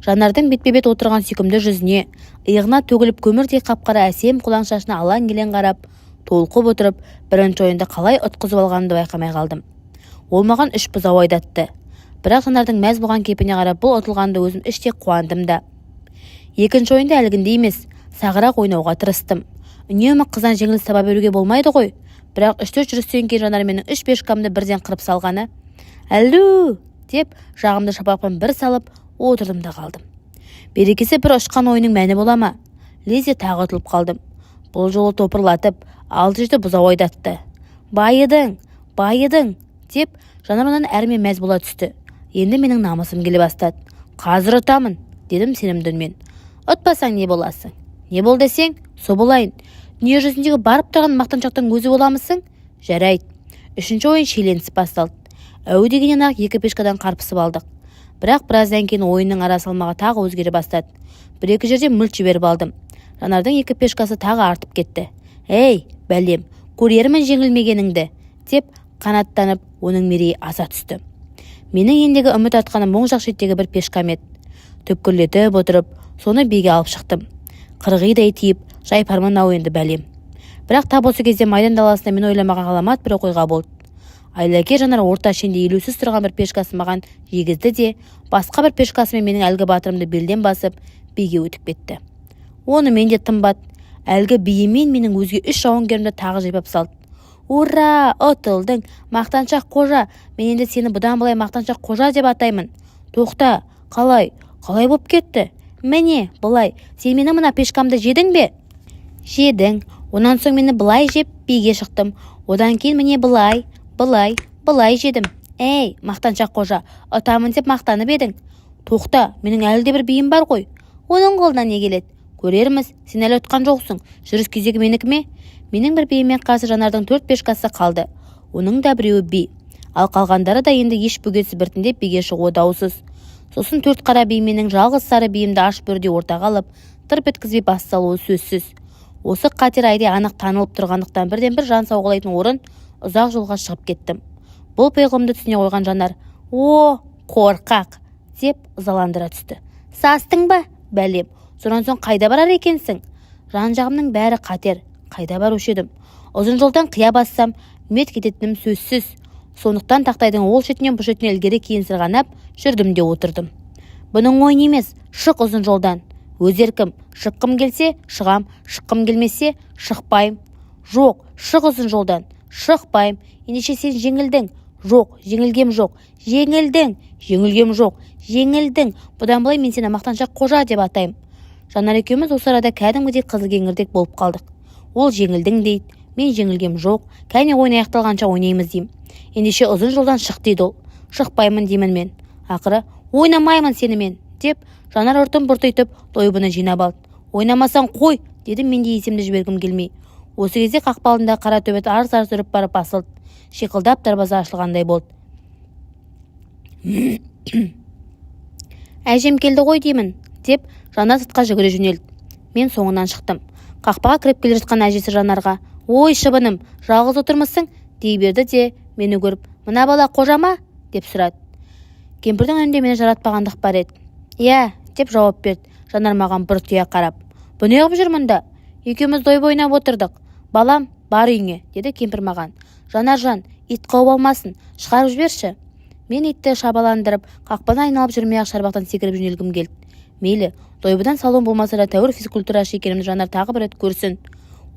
Speaker 1: Жанардың бетпе-бет отырған сүйкімді жүзіне, иығына төгіліп көмірдей қап-қара әсем құлан шашына алаң-келең қарап, толқып отырып, бірінші ойында қалай ұтқызып алғанымды байқамай қалдым. Ол маған 3 бұзау айдатты. Бірақ Жанардың мәз болған кейпіне қарап бұл ұтылғанды өзім іштей қуандым да. Екінші ойында әлгіндей емес, сағырақ ойнауға тырыстым. Үнемі қыздан жеңіліс таба беруге болмайды ғой. Бірақ 3-4 жүрістен кейін Жанар менің 3 пешкамды бірден қырып салғаны. «Әлу!» деп жағымды шапақпен бір салып, отырдым да қалдым. Берекесі бір ұшқан ойының мәні бола ма? Лезде тағы ұтылып қалдым. Бұл жолы топырлатып, 6-7 бұзау айдатты. «Байыдың, байыдың!» деп Жанар онан әрмен мәз бола түсті. Енді менің намысым келе бастады. «Қазір ұтамын!» дедім сенімді үнмен. «Ұтпасаң не боласың? Не бол десең, со болайын. Дүние жүзіндегі барып тұрған мақтаншақтың өзі боламысың?» Жарайды. 3-ші ойын шиеленісіп басталды. Әу дегеннен ақ 2 пешкадан қарпысып алдық. Бірақ біраздан кейін ойынның ара салмағы тағы өзгере бастады. 1-2 жерде мүлт жіберіп алдым. Жанардың 2 пешкасы тағы артып кетті. «Ей, бәлем, көрермін жеңілмегеніңді!» деп қанаттанып, оның мерейі аса түсті. Менің ендегі үміт атқаным оң жақ шеттегі бір пешкам еді. Түпкірлетіп отырып, соны биге алып шықтым. Қырғидай тиіп, жайпармын ау енді бәлем. Бірақ тап осы кезде майдан даласында мен ойламаған ғаламат бір оқиға болды. Айлакер Жанар орта шенде елеусіз тұрған бір пешкасын маған жегізді де, басқа бір пешкасымен менің әлгі батырымды белден басып, биге өтіп кетті. Оны мен де тымбат. Әлгі биемен менің өзге 3 жауынгерімді тағы жайпап салды. «Ура! Ұтылдың! Мақтаншақ қожа! Мен енді сені бұдан былай мақтаншақ қожа деп атаймын!» «Тоқта! Қалай боп кетті?» «Міне, былай. Сен мені мына пешкамды жедің бе?» «Жедің. Онан соң мені былай жеп биге шықтым. Одан кейін міне былай жедім. Ей, мақтаншақ қожа, ұтамын деп мақтанып едің. Тоқта, менің әлі де бір биім бар ғой. Оның қолынан не келеді? Көрерміз, сен әлі ұтқан жоқсың. Жүріс кезегі менікі ме?» Менің бір биіме қарсы Жанардың 4 пешкасы қалды. Оның да біреуі би. Ал қалғандары да енді еш бөгетсіз біртіндеп биге шығуы даусыз. Сосын 4 қара би менің жалғыз сары биімді аш бөрде ортаға алып, тырп еткізбей бас салуы сөзсіз. Осы қатер айдай анық танылып тұрғандықтан бірден бір жан сауғалайтын орын ұзақ жолға шығып кеттім. Бұл пиғылымды түсіне қойған Жанар: «О, қорқақ!» деп ызаландыра түсті. «Састың ба, бәлем? Сонан соң қайда барар екенсің?» Жан-жағымның бәрі қатер. Қайда барушы едім? Ұзын жолдан қия бассам, мет кететінім сөзсіз. Сондықтан тақтайдың ол шетінен бұл шетіне ілгері кейін сырғанап жүрдім де отырдым. Бұның ойын емес, шық ұзын жолдан. Өз еркім, шыққым келсе шығам, шыққым келмесе шықпайым. Жоқ, шық ұзын жолдан, шықпайым. Ендеше сен жеңілдің. Жоқ, жеңілгем жоқ. Жеңілгем жоқ. Жеңілдің. Бұдан былай мен сені мақтаншақ қожа деп атайым. Жанар екеуміз осы арада кәдімгідей қызылкеңірдек болып қалдық. Ол жеңілдің дейді, мен жеңілгем жоқ. Кәне ойын аяқталғанша ойнаймыз деймін. Ендеше ұзын жолдан шық дейді ол. Шықпаймын деймін мен. Ақыры ойнамаймын сенімен деп Жанар ұртын бұртитып дойбыны жинап алды. Ойнамасаң қой дедім, мен де есемді жібергім келмей. Осы кезде қақпалында қара төбет арс-арс үріп барып басылды. Шиқылдап дарбаза ашылғандай болды. «Әжем келді ғой деймін» деп Жанар сыртқа жүгіре жөнелді. Мен соңынан шықтым. Қақпаға кіріп келе жатқан әжесі Жанарға: «Ой, шыбыным, жалғыз отырмысың?» дей берді де мені көріп: «Мына бала қожа ма?» деп сұрады. Кемпірдің үнінде мені жаратпағандық бар еді. «Иә» деп жауап берді Жанар маған бұртия қарап. «Бұ неғып жүр мұнда?» «Екеуміз дойбы ойнап отырдық. Балам, бар үйіңе» деді кемпір маған. «Жанаржан, ит қауып алмасын, шығарып жіберші». Мен итті шабаландырып, қақпаны айналып жүрмей-ақ шарбақтан секіріп жөнелгім келді. Мейлі, дойбыдан салуым болмаса да тәуір физкультурашы екенімді Жанар тағы бір рет көрсін.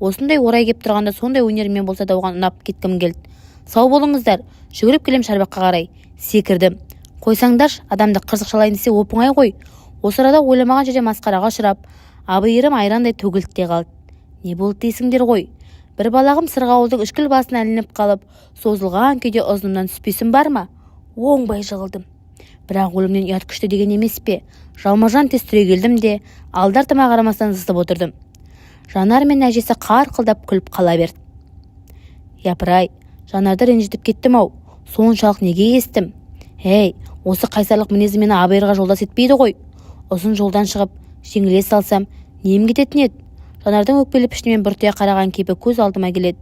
Speaker 1: Осындай орай кеп тұрғанда сондай өнермен болса да оған ұнап кеткім келді. «Сау болыңыздар», жүгіріп келем шарбаққа қарай. Секірдім. «Қойсаңдарш, адамды қырсық шалайын десе оп-оңай ғой». Осы арада ойламаған жерде масқараға ұшырап, абайырым айрандай төгілді де қалды. «Не болды дейсіңдер ғой?» Бір балағым сырғауылдың үшкіл басына ілініп қалып, созылған күйде ұзынымнан түспесім бар ма? Оңбай жығылдым. Бірақ өлімнен ұят күшті деген емес пе? Жалмажан тез түрегелдім де, алды-артыма қарамастан зытып отырдым. Жанар мен әжесі қарқылдап күліп қала берді. Япыр-ай, Жанарды ренжітіп кеттім-ау. Соншалық неге естім? Ей, осы қайсарлық мінезі мені абайырға жолдас етпейді ғой. Ұзын жолдан шығып, жеңіле салсам, нем кететін еді? Жанардың өкпелі пішінмен бұртия қараған кейпі көз алдыма келеді.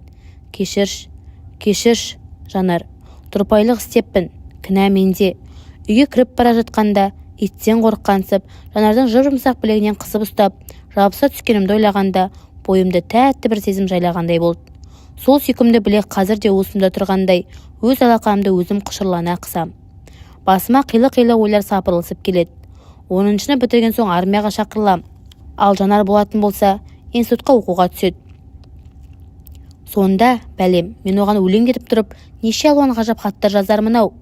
Speaker 1: Кешірш, Жанар. Тұрпайлық істеппін, кінә менде. Үйге кіріп бара жатқанда, иттен қорыққансып, Жанардың жып-жұмсақ білегінен қысып ұстап, жабыса түскенімді ойлағанда, бойымды тәтті бір сезім жайлағандай болды. сол сүйкімді білек қазір де уысымда тұрғандай өз алақанымды өзім құшырлана қысам. Басыма қилы-қилы ойлар сапырылысып келеді. 10-шыны бітірген соң армияға шақырылам. Ал Жанар болатын болса, институтқа оқуға түседі. Сонда, бәлем, мен оған өлең етіп тұрып, неше алуан ғажап хаттар жазармын-ау.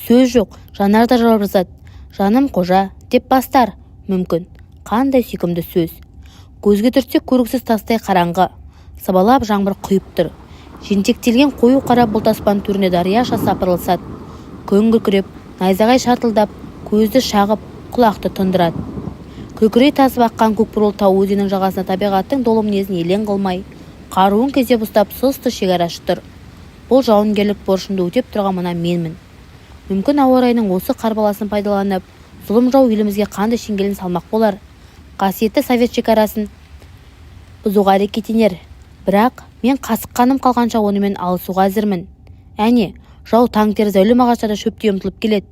Speaker 1: Сөз жоқ, Жанар да жауап жазады. Жаным қожа, деп бастар. Мүмкін. Қандай сүйкімді сөз. Көзге түртсек көріксіз тастай қараңғы. Сабалап жаңбыр құйып тұр. Жентектелген қою қара бұлт аспан төріне дарияша сапырылысады. Күн күркіреп, найзағай шартылдап, көзді шағып, құлақты тұндырады. Көкірей тасып аққан Көкбұрыл тау өзенінің жағасына табиғаттың долы мінезін елең қылмай, қаруын кезеп ұстап сұсты шекарашы тұр. Бұл жауынгерлік борышымды өтеп тұрған мына менмін. Мүмкін ауа райының осы қарбаласын пайдаланып, зұлым жау елімізге қандай шеңгелін салмақ болар. Қасиетті совет шекарасын бұзуға әрекеттенер. Бірақ мен қасыққаным қалғанша онымен алысуға әзірмін. Әне, жау танктер зәулім ағаштарда шөптей ұмтылып келеді.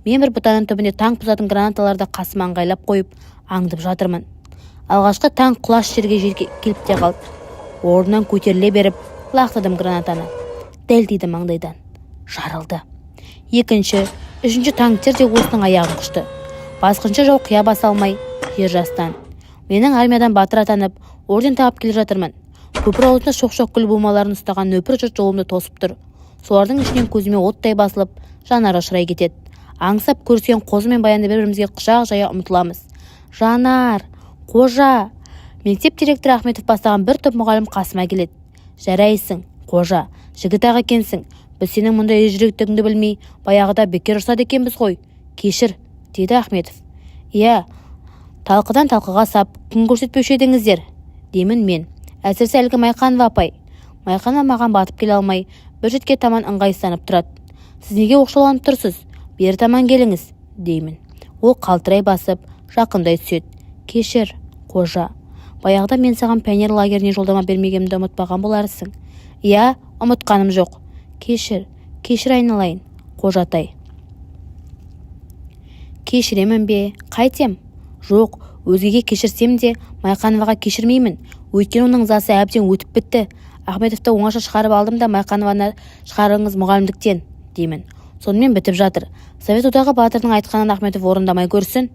Speaker 1: Мен бір бұтаның түбінде танк бұзатын гранаталарды қасыма ыңғайлап қойып, аңдып жатырмын. Алғашқы танк құлаш жерге келіп те қалды. Орнынан көтеріле беріп, лақтырдым гранатаны. Дәл тиді маңдайдан. Жарылды. Екінші, үшінші танктер де осының аяғын құшты. Басқыншы жау қия баса алмай, жер жастан. Менің армиядан батыр атанып, орден тағып келе жатырмын. Көпір аузында шоқ-шоқ гүл бумаларын ұстаған нөпір жұрт жолымды тосып тұр. Солардың ішінен көзіме оттай басылып, Жанар ұшырай кетеді. Аңсап көріскен қозы мен Баянды бір-бірімізге құшақ жая ұмтыламыз. Жанар, қожа. Мектеп директоры Ахметов бастаған бір топ мұғалім қасыма келеді. Жарайсың, қожа, жігіт ақ екенсің. Біз сенің мұндай ержүректігіңді білмей, баяғыда бекер ұрсады екенбіз ғой. Кешір, деді Ахметов. Иә, талқыдан талқыға сап, күн көрсетпеуші едіңіздер, деймін мен. Әсіресе әлгі Майқанова апай. Майқанова маған батып келе алмай, бір жетке таман ыңғайсызданып тұрады. Сіз неге оқшауланып тұрсыз? Бері таман келіңіз, деймін. Ол қалтырай басып, жақындай түседі. Кешір, қожа. Баяғыда мен саған пионер лагеріне жолдама бермегенімді ұмытпаған боларсың. Иә, ұмытқаным жоқ. Кешір айналайын, қожатай. Кешіремін бе? Қайтем? Жоқ, өзгеге кешірсем де Майқановаға кешірмеймін. Өйткені оның ызасы әбден өтіп бітті. Ахметовты оңаша шығарып алдым да Майқанованы шығарыңыз мұғалімдіктен, деймін. Сонымен бітіп жатыр. Совет одағы батырының айтқанын Ахметов орындамай көрсін.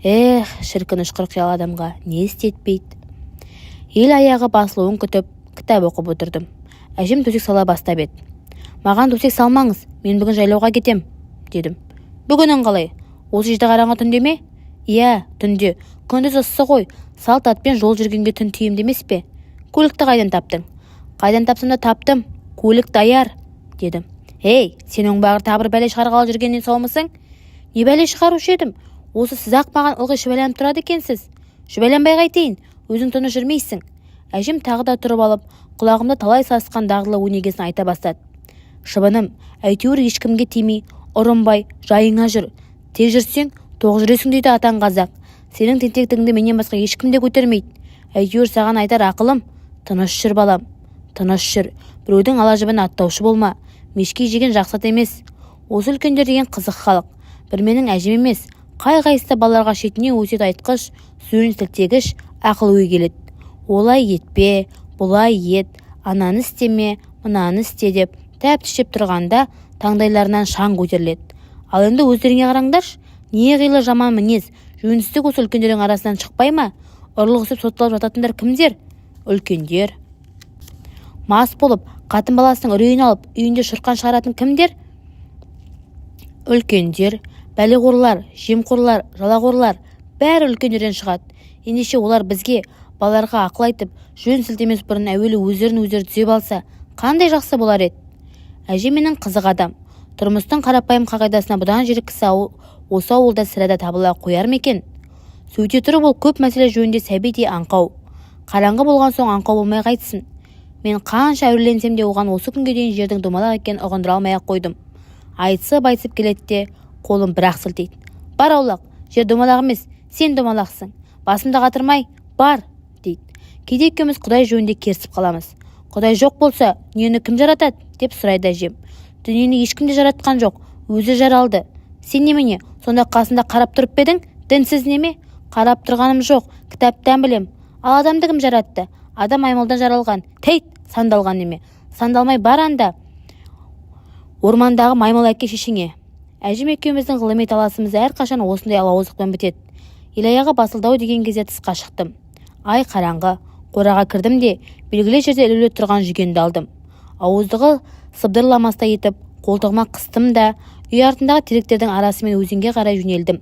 Speaker 1: Шіркін ұшқыр қиял адамға не істетпейді. Ел аяғы басылуын күтіп, кітап оқып отырдым. Әжем төсек сала бастап еді. Маған төсек салмаңыз, мен бүгін жайлауға кетем, дедім. Бүгінін қалай? Осы жидағараңғы түнде ме? Иә, түнде. Күндіз ыссы ғой. Салт атпен жол жүргенге түн тиімді емес пе? Көлікті қайдан таптың? Қайдан тапсам да таптым. Көлік даяр, дедім. Сен оңбағыр табыр бәле шығарғалы жүргеннен саумысың? Не бәле шығарушы едім? Осы сіз-ақ маған ылғи шүбәланып тұрады екенсіз. Шүбәланбай қайтейін, өзің тыныш жүрмейсің. Әжем тағы да тұрып алып, құлағымда талай сасқан дағдылы өнегесін айта бастады. Шыбыным, әйтеуір ешкімге тимей, ұрынбай, жайыңа жүр. Тек жүрсең, тоқ жүресің дейді атаң қазақ. Сенің тентектігіңді менен басқа ешкім де көтермейді. Әйтеуір саған айтар ақылым, тыныш жүр балам, тыныш жүр. Біреудің ала жібін аттаушы болма. Мешкей жеген жақсат емес. Осы үлкендер деген қызық халық. Бір менің әжем емес, қай-қайсысы балаларға шетіне өсиет айтқыш, сөзін сілтегіш, ақыл ой келеді. Олай етпе, бұлай ет, ананы істеме, мынаны істе деп тәптіштеп тұрғанда таңдайларынан шаң көтеріледі. Ал енді өздеріңе қараңдаршы, не қилы жаман мінез, жөнсіздік осы үлкендердің арасынан шықпай ма? Ұрлығысып сотталып жататындар кімдер? Үлкендер. Мас болып, қатын баласының үрейін алып, үйінде шұрқан шығаратын кімдер? Үлкендер. Бәлеқорлар, жемқорлар, жалақорлар, бәрі үлкендерден шығады. Ендеше олар бізге, балаларға ақыл айтып, жөн сілтемес бұрын әуелі өздерін өздері түзеп алса, қандай жақсы болар еді? Әже менің қызық адам. Тұрмыстың қарапайым қағидасына бұдан жүйрік кісі осы ауылда сірәда табыла қояр ма екен? Сөйте тұрып ол көп мәселе жөнінде сәбидей аңқау. Қараңғы болған соң аңқау болмай қайтсын. Мен қанша әуреленсем де оған осы күнге дейін жердің домалақ екенін ұғындыра алмай-ақ қойдым. Айтысып келеді де қолым бір-ақ сілтейді. Бар аулақ, жер домалақ емес, сен домалақсың. Басымда қатырмай, бар, дейді. Кейде екеуміз Құдай жөнінде керісіп қаламыз. Құдай жоқ болса, дүниені кім жаратады, деп сұрайды әжем. Дүниені ешкім де жаратқан жоқ, өзі жаралды. Сен немене, сонда қасында қарап тұрып едің? Дінсіз неме? Қарап тұрғаным жоқ, кітаптан білем. Ал адамды кім жаратты? Адам аймалдан жаралған, тәйт, сандалған неме. сандалмай бар анда ормандағы маймыл әке шешеңе. Әжем екеуміздің ғылыми таласымыз әрқашан осындай алауыздықпен бітеді. Ел-аяғы басылдау деген кезде тысқа шықтым. Ай қараңғы, қораға кірдім де белгілі жерде ілулі тұрған жүгенді алдым. Ауыздығы сыбдырламастай етіп қолтығыма қыстым да үй артындағы теректердің арасымен өзенге қарай жөнелдім.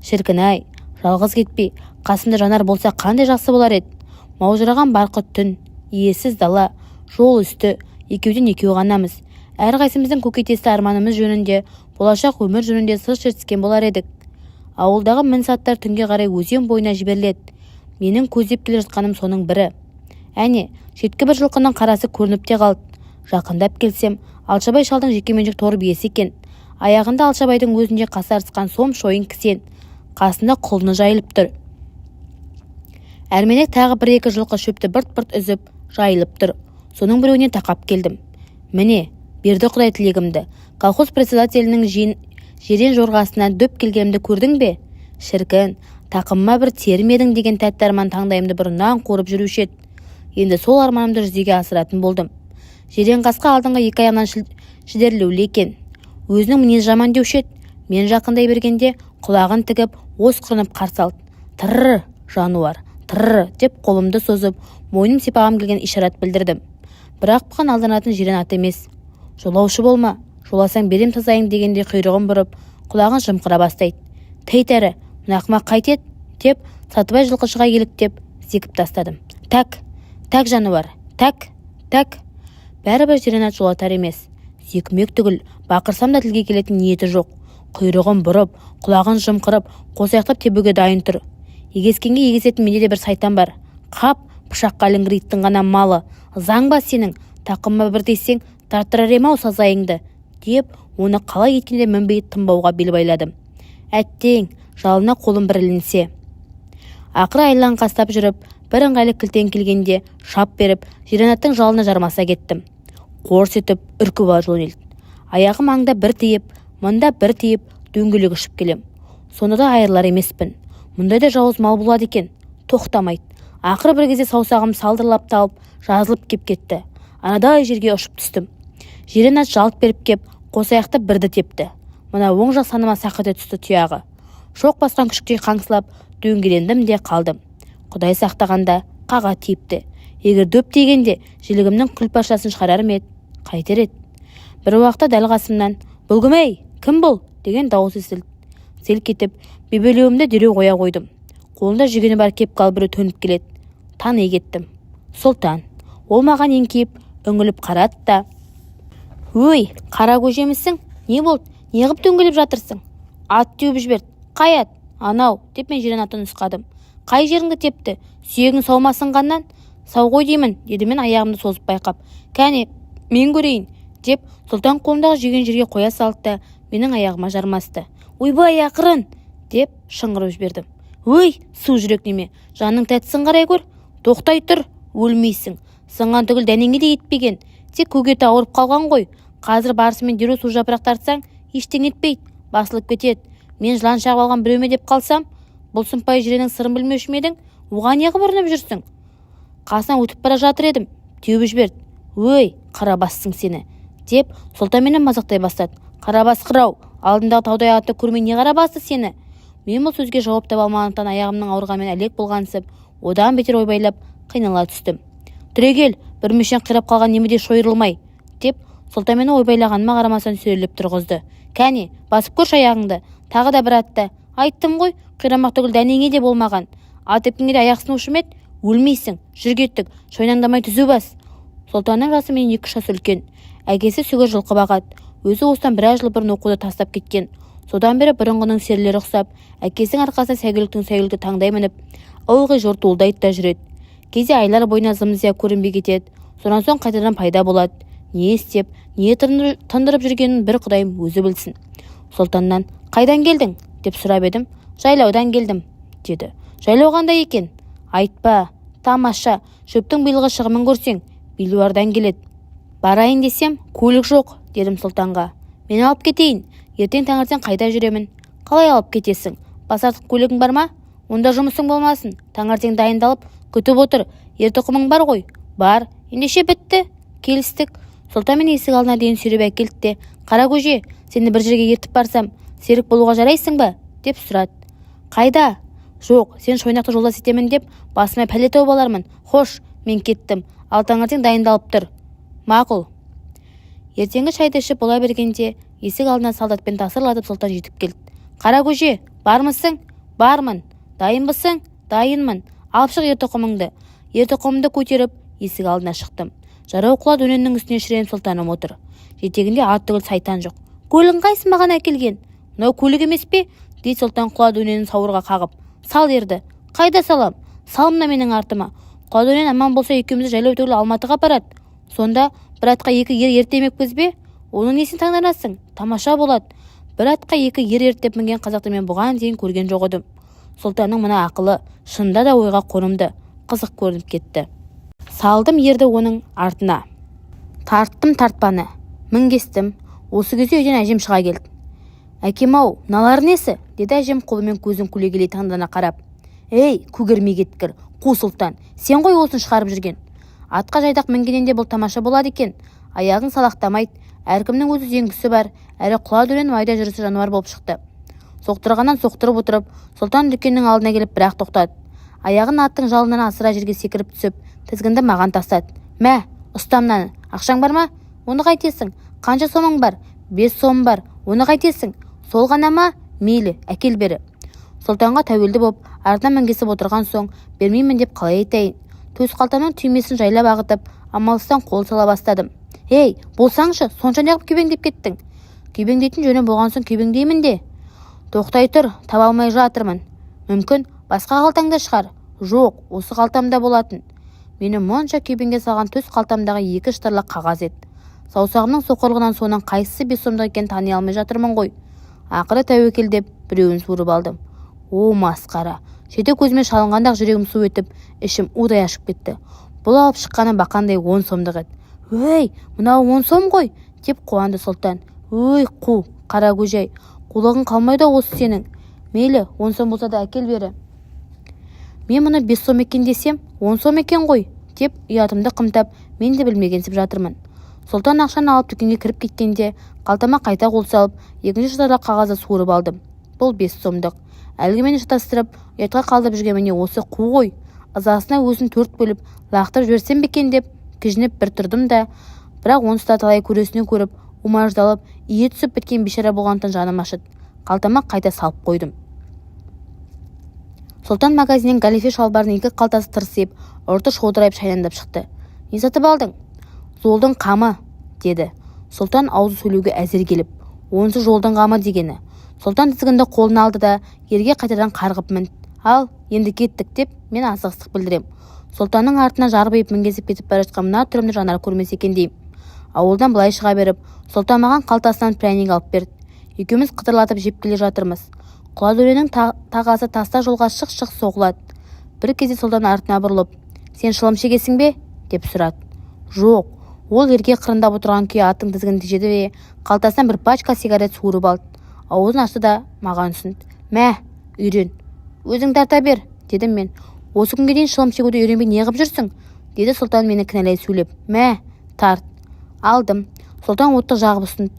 Speaker 1: Шіркін-ай, жалғыз кетпей қасымда жанар болса қандай жақсы болар еді. Маужыраған барқыт түн, иесіз дала, жол үсті, екеуден екеу ғанамыз. Әрқайсымыздың көкейтесті арманымыз жөнінде, болашақ өмір жөнінде сыр шертіскен болар едік. Ауылдағы мінсаттар түнге қарай өзен бойына жіберіледі. Менің көздеп келе жатқаным соның бірі. Әне, шеткі бір жылқының қарасы көрініп те қалды. Жақындап келсем, Алшабай шалдың жекеменшік тор биесі екен. Аяғында Алшабайдың өзінде қасарысқан сом шойын кісен, қасында құлыны жайылып тұр. Әрменек тағы бір-екі жылқы шөпті бырт-бырт үзіп жайылып тұр. Соның біреуіне тақап келдім. Міне, берді Құдай тілегімді. Колхоз председателінің жирен жорғасынан дөп келгенімді көрдің бе? Шіркін, тақымыма бір термедің деген тәтті арман таңдайымды бұрыннан қорып жүруші еді. Енді сол арманымды жүзеге асыратын болдым. Жирен қасқа алдыңғы екі аяғынан шідерлеулі екен. Өзінің мінез жаман деуші еді. Мен жақындай бергенде құлағын тігіп, осқырынып қарсы алды. Тыррр, жануар, тыррр деп қолымды созып, мойным сипағам келген ишарат білдірдім. Бірақ бұған алданатын жирен ат емес. Жолаушы болма, жоласаң берем тазайың дегенде құйрығын бұрып, құлағын жымқыра бастайды. Тәйтәрі, мына ақымақ қайтеді деп, Сатыбай жылқышыға еліктеп, зекіп тастадым. Так жануар, так. Бәрібір жирен ат жолатар емес. Зекімек түгіл, бақырсам да тілге келетін ниеті жоқ. Құйрығын бұрып, құлағын жымқырып, қосаяқтап тебуге дайын тұр. Егескенге егесетін менде де бір сайтан бар. Қап, пышаққа ілінгір иттің ғана малы. Заң ба сенің, тақымыма бір тиссең, тартырар ем-ау сазайыңды, деп оны қалай еткенде мінбей тынбауға бел байладым. Әттең, жалына қолым бір ілінсе. Ақыры айлан қастап жүріп, бір ыңғайлы кілтен келгенде шап беріп, жирен аттың жалына жармаса кеттім. Қорс етіп, үркіп ала жөнелді. Аяғым аңда бір тиіп, мында бір тиіп, дөңгелек ұшып келем. Сонда да айырылар емеспін. Мұндайда жауыз мал болады екен, тоқтамайды. Ақыры бір кезде саусағым салдырлап талып, жазылып кеп кетті. Анадай жерге ұшып түстім. Жирен ат жалт беріп кеп, қосаяқты бірді тепті. Мына оң жақ саныма сақыте түсті тұяғы. Шоқ басқан күшіктей қаңсылап, дөңгелендім де қалдым. Құдай сақтағанда қаға тиіпті. Егер дөп дегенде жілігімнің күлпашасын шығарар ме еді, қайтер еді. Бір уақытта дәл қасымнан «Бұл кім ей? Кім бұл?» деген дауыс естілді. Селк етіп, бебелеуімді дереу қоя қойдым. Қолында жүгені бар кеп біреу төніп келеді. Тани кеттім. Сұлтан. Ол маған еңкейіп, үңіліп қарады да: «Өй, қара көжемісің? Не болды? Неғып дөңгелеп жатырсың?» «Ат теуіп жіберді». «Қай ат?» «Анау», деп мен жирен атын нұсқадым. «Қай жеріңді тепті? Сүйегің саумасынғаннан?» «Сау ғой деймін», деді мен аяғымды созып байқап. «Кәне, мен көрейін», деп Сұлтан қолымдағы жүген жерге қоя салды да менің аяғыма жармасты. «Ойбай, ақырын!» деп шыңғырып жібердім. «Өй, су жүрек неме, жаның тәттісін қарай көр. Тоқтай тұр, өлмейсің. Сынған түгіл дәнеңе де етпеген. Тек көгеті ауырып қалған ғой. Қазір барысымен дереу су жапырақ тартсаң, ештеңе етпейді, басылып кетеді. Мен жылан шағып алған біреуме деп қалсам, бұл сұмпай жиреннің сырын білмеуші ме едің? Оған неғып ұрынып жүрсің?» «Қасынан өтіп бара жатыр едім, теуіп жіберді». «Өй, қарабассың сені», деп Сұлтан мені мазақтай бастады. «Қарабас қырау, алдындағы таудай атты көрмей не қарабасы сені?» Мен бұл сөзге жауап таба алмағандықтан аяғымның ауырғанмен әлек болғансып, одан бетер ойбайлап қинала түстім. «Түрегел, бір мешен қирап қалған немеде шойырылмай», деп Сұлтан мені ойбайлағаныма қарамастан сүйрелеп тұрғызды. «Кәне, басып көрші аяғыңды, тағы да бір атты. Айттым ғой, қирамақ түгіл дәнеңе де болмаған. Ат епкенге де аяқ сынушы ме еді? Өлмейсің, жүр кеттік, шойнаңдамай түзу бас». Сұлтанның жасы менен 2 жас үлкен. Әкесі сүгір жылқы бағады. Өзі осыдан біраз жыл бұрын оқуды тастап кеткен. Содан бері бұрынғының серілері ұқсап, әкесінің арқасында сәйгүліктің таңдай мініп, ылғи жортуылдайды да жүреді. Кейде айлар бойына зым-зия көрінбей кетеді. Сонан соң қайтадан пайда болады. Не істеп, не тындырып жүргенін бір Құдайым өзі білсін. Сұлтаннан «Қайдан келдің?» деп сұрап едім. «Жайлаудан келдім», деді. «Жайлау қандай екен?» «Айтпа, тамаша, шөптің биылғы шығымын көрсең, Белуардан келеді». «Барайын десем, көлік жоқ», дедім Сұлтанға. «Мен алып кетейін, ертең таңертең қайда жүремін?» «Қалай алып кетесің? Басартық көлігің бар ма?» «Онда жұмысың болмасын, таңертең дайындалып күтіп отыр. Ерті құмың бар ғой?» «Бар, ендеше бітті. келістік. Сұлтан мені есік алдына дейін сүйреп әкелді де, «Қара көже, сені бір жерге ертіп барсам, серік болуға жарайсың ба?» деп сұрады. «Қайда?» «Жоқ, сен шойнақты жолдас етемін деп басыма пәле тауып алармын. Хош, мен кеттім. Ал таңертең дайындалып тұр». «Мақұл». Ертеңгі шайды ішіп бола бергенде есік алдына солдатпен тасырлатып Сұлтан жетіп келді. «Қара көже, бармысың?» «Бармын». «Дайынбысың?» «Дайынмын». «Алып шық ертоқымыңды». Ертоқымымды көтеріп есік алдына шықтым. Жарау құла дөненнің үстіне шіреніп Сұлтаным отыр. Жетегінде ат түгіл сайтан жоқ. «Көлігің қайсы маған әкелген?» «Мынау көлік емес пе?» дейді Сұлтан құла дөненін сауырға қағып. «Сал ерді». «Қайда салам?» «Сал мына менің артыма». Құла дөнен аман болса екеумізді жайлау түгіл Алматыға апарады. Сонда бір атқа екі ер ертемекпіз бе? Оның несін таңданасың? Тамаша болады. Бір атқа екі ер ертеп мінген қазақты мен бұған дейін көрген жоқ едім. Сұлтанның мына ақылы шынында да ойға қонымды, қызық көрініп кетті. Салдым ерді оның артына. Тарттым тартпаны. Мінгестім. Осы кезде үйден әжем шыға келді. «Әкем-ау, мыналар несі?» деді әжем қолымен көзін көлегелей таңдана қарап. «Ей, көгермей кеткір, қу Сұлтан, сен ғой осын шығарып жүрген. Атқа жайдақ мінгенен де бұл тамаша болады екен. Аяғың салақтамайды, әркімнің өз үзеңгісі бар, әрі құла дөнен майда жүрісі жануар болып шықты». Соқтырғаннан соқтырып отырып, Сұлтан дүкеннің алдына келіп бірақ тоқтады. Аяғын аттың жалынан асыра жерге секіріп түсіп, тізгінді маған тастады. «Мә, ұста мынаны. Ақшаң бар ма? Оны қайтесің? Қанша сомың бар?» «5 сом бар. Оны қайтесің?» «Сол ғана ма? Мейлі, әкел бері». Сұлтанға тәуелді боп, артына мінгесіп отырған соң, бермеймін деп қалай айтайын. Төс қалтамның түймесін жайлап ағытып, амалсыздан қол сала бастадым. «Ей, болсаңшы, сонша неғып күйбеңдеп кеттің?» «Күйбеңдейтін жөні болған соң күйбеңдеймін де». «Тоқтай тұр, таба алмай жатырмын». «Мүмкін, басқа қалтаңда шығар». «Жоқ, осы қалтамда болатын». Мені мұнша күйбеңге салған төс қалтамдағы 2 штарлық қағаз еді. Саусағымның соқырлығынан соның қайсысы 5 сомдық екенін тани алмай жатырмын ғой. Ақыры тәуекел деп біреуін суырып алдым. О, масқара. Шеті көзіме шалынғанда жүрегім су етіп, ішім удай ашып кетті. Бұл алып шыққаны бақандай 10 сомдық еді. «Өй, мынау 10 сом ғой», деп қуанды Сұлтан. «Өй, қу, қара көжей, қулығың қалмайды осы сенің. Мейлі, 10 сом болса да әкел бері». Мен мұны 5 сом екен десем, 10 сом екен ғой, деп ұятымды қымтап, мен де білмегенсіп жатырмын. Сұлтан ақшаны алып дүкенге кіріп кеткенде, қалтама қайта қол салып, 2-ші штарлық қағазды суырып алдым. Бұл 5 сомдық. Әлгі мені шатастырып, ұятқа қалдып жүрген міне осы қу ғой. Ызасына өзін 4 бөліп, лақтырып жіберсем бекен деп, кіжініп бір тұрдым да, бірақ онсыз да талай көресінен көріп, умаждалып, ие түсіп біткен бейшара болғандықтан жаным ашыды. Қалтама қайта салып қойдым. Сұлтан магазиннен галифе шалбардың 2 қалтасы тырсиып, ұрты шодырайып шайнандап шықты. «Не сатып алдың?» «Жолдың қамы», деді. Сұлтан аузы сөйлеуге әзір келіп, «Онсы жолдың қамы» дегені. Сұлтан тізгінді қолына алды да, ерге қайтадан қарғып мінді. «Ал, енді кеттік» деп, мен асығыстық білдірем. Сұлтанның артына жарбайып мінгесіп кетіп бара жатқан мына түрімді жанар көрмес екен деймін. Ауылдан былай шыға беріп, Сұлтан маған қалтасынан пряник алып берді. Екеуміз қытырлатып жеп келе жатырмыз. Құла дөренің тағасы таста жолға шық-шық соғылады. Бір кезде Сұлтан артына бұрылып, «Сен шылым шегесің бе?» деп сұрады. «Жоқ». Ол ерге қырындап отырған күйі аттың тізгінін тежеді бе, қалтасынан бір пачка сигарет суырып алды. Аузын ашты да маған ұсынды. «Мә, үйрен. Өзің тарта бер», дедім мен. «Осы күнге дейін шылым шегуді үйренбей не қып жүрсің?» деді Сұлтан мені кінәлай сөйлеп. «Мә, тарт». Алдым. Сұлтан отты жағып ұсынды.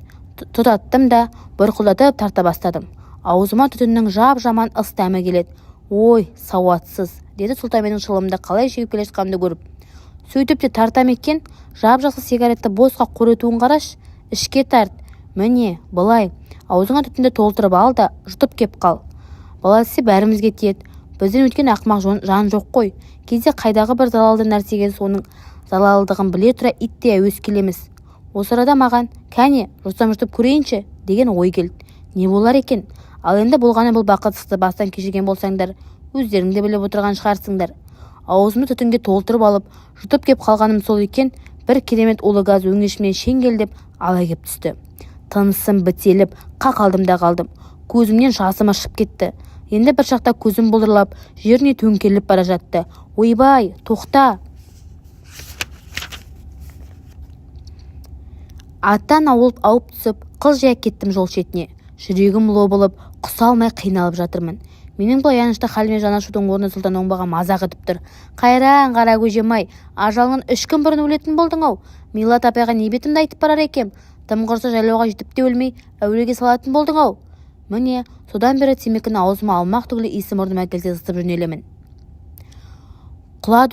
Speaker 1: Тұтаттым да бұрқылдатып тарта бастадым. Аузыма түтіннің жап-жаман ыс дәмі келеді. «Ой, сауатсыз», деді Сұлтан менің шылымды қалай шегіп келе жатқанымды көріп. «Сөйтіп те тартам екен, жап-жақсы сигаретті босқа қоретуын қараш, ішке тарт. Міне, былай, аузыңа түтінді толтырып ал да жұтып кеп қал. Баласы бәрімізге тиеді. Бізден өткен ақмақ жан жоқ қой. Кейде қайдағы бір залалды нәрсеге соның залалдығын біле тұра итте әуес келеміз. Осы арада маған, кәне, жұтып көрейінші» деген ой келді. Не болар екен? Ал енді болғаны бұл бақытсызды бастан кешірген болсаңдар, өздеріңді біліп отырған шығарсыңдар. Аузымды түтінге толтырып алып, жұтып кеп қалғаным сол екен, бір керемет улы газ өңешімнен шеңгелдеп ала кеп түсті. Тынысым бітеліп, қақ алдым да қалдым. Көзімнен жасым ашып кетті. Енді бір шақта көзім бұлдырлап, жеріне төңкеріліп бара жатты. «Ойбай, тоқта!» Аттан ауып түсіп, қылжия кеттім жол шетіне. Жүрегім лобылып, құса алмай қиналып жатырмын. Менің бұл аянышты халіме жанашудың орны Сұлтан оңбаға мазақ етіп тұр. «Қайраң, қара көжем-ай, ажалыңнан 3 күн бұрын өлетін болдың-ау. Милат апайға не бетімді айтып барар екем? Тым құрса жайлауға жетіп те өлмей әуреге салатын болдың-ау. Міне, содан бері темекіні аузыма алмақ түгілі иісі мұрныма келсе ысытып жөнелемін. Құла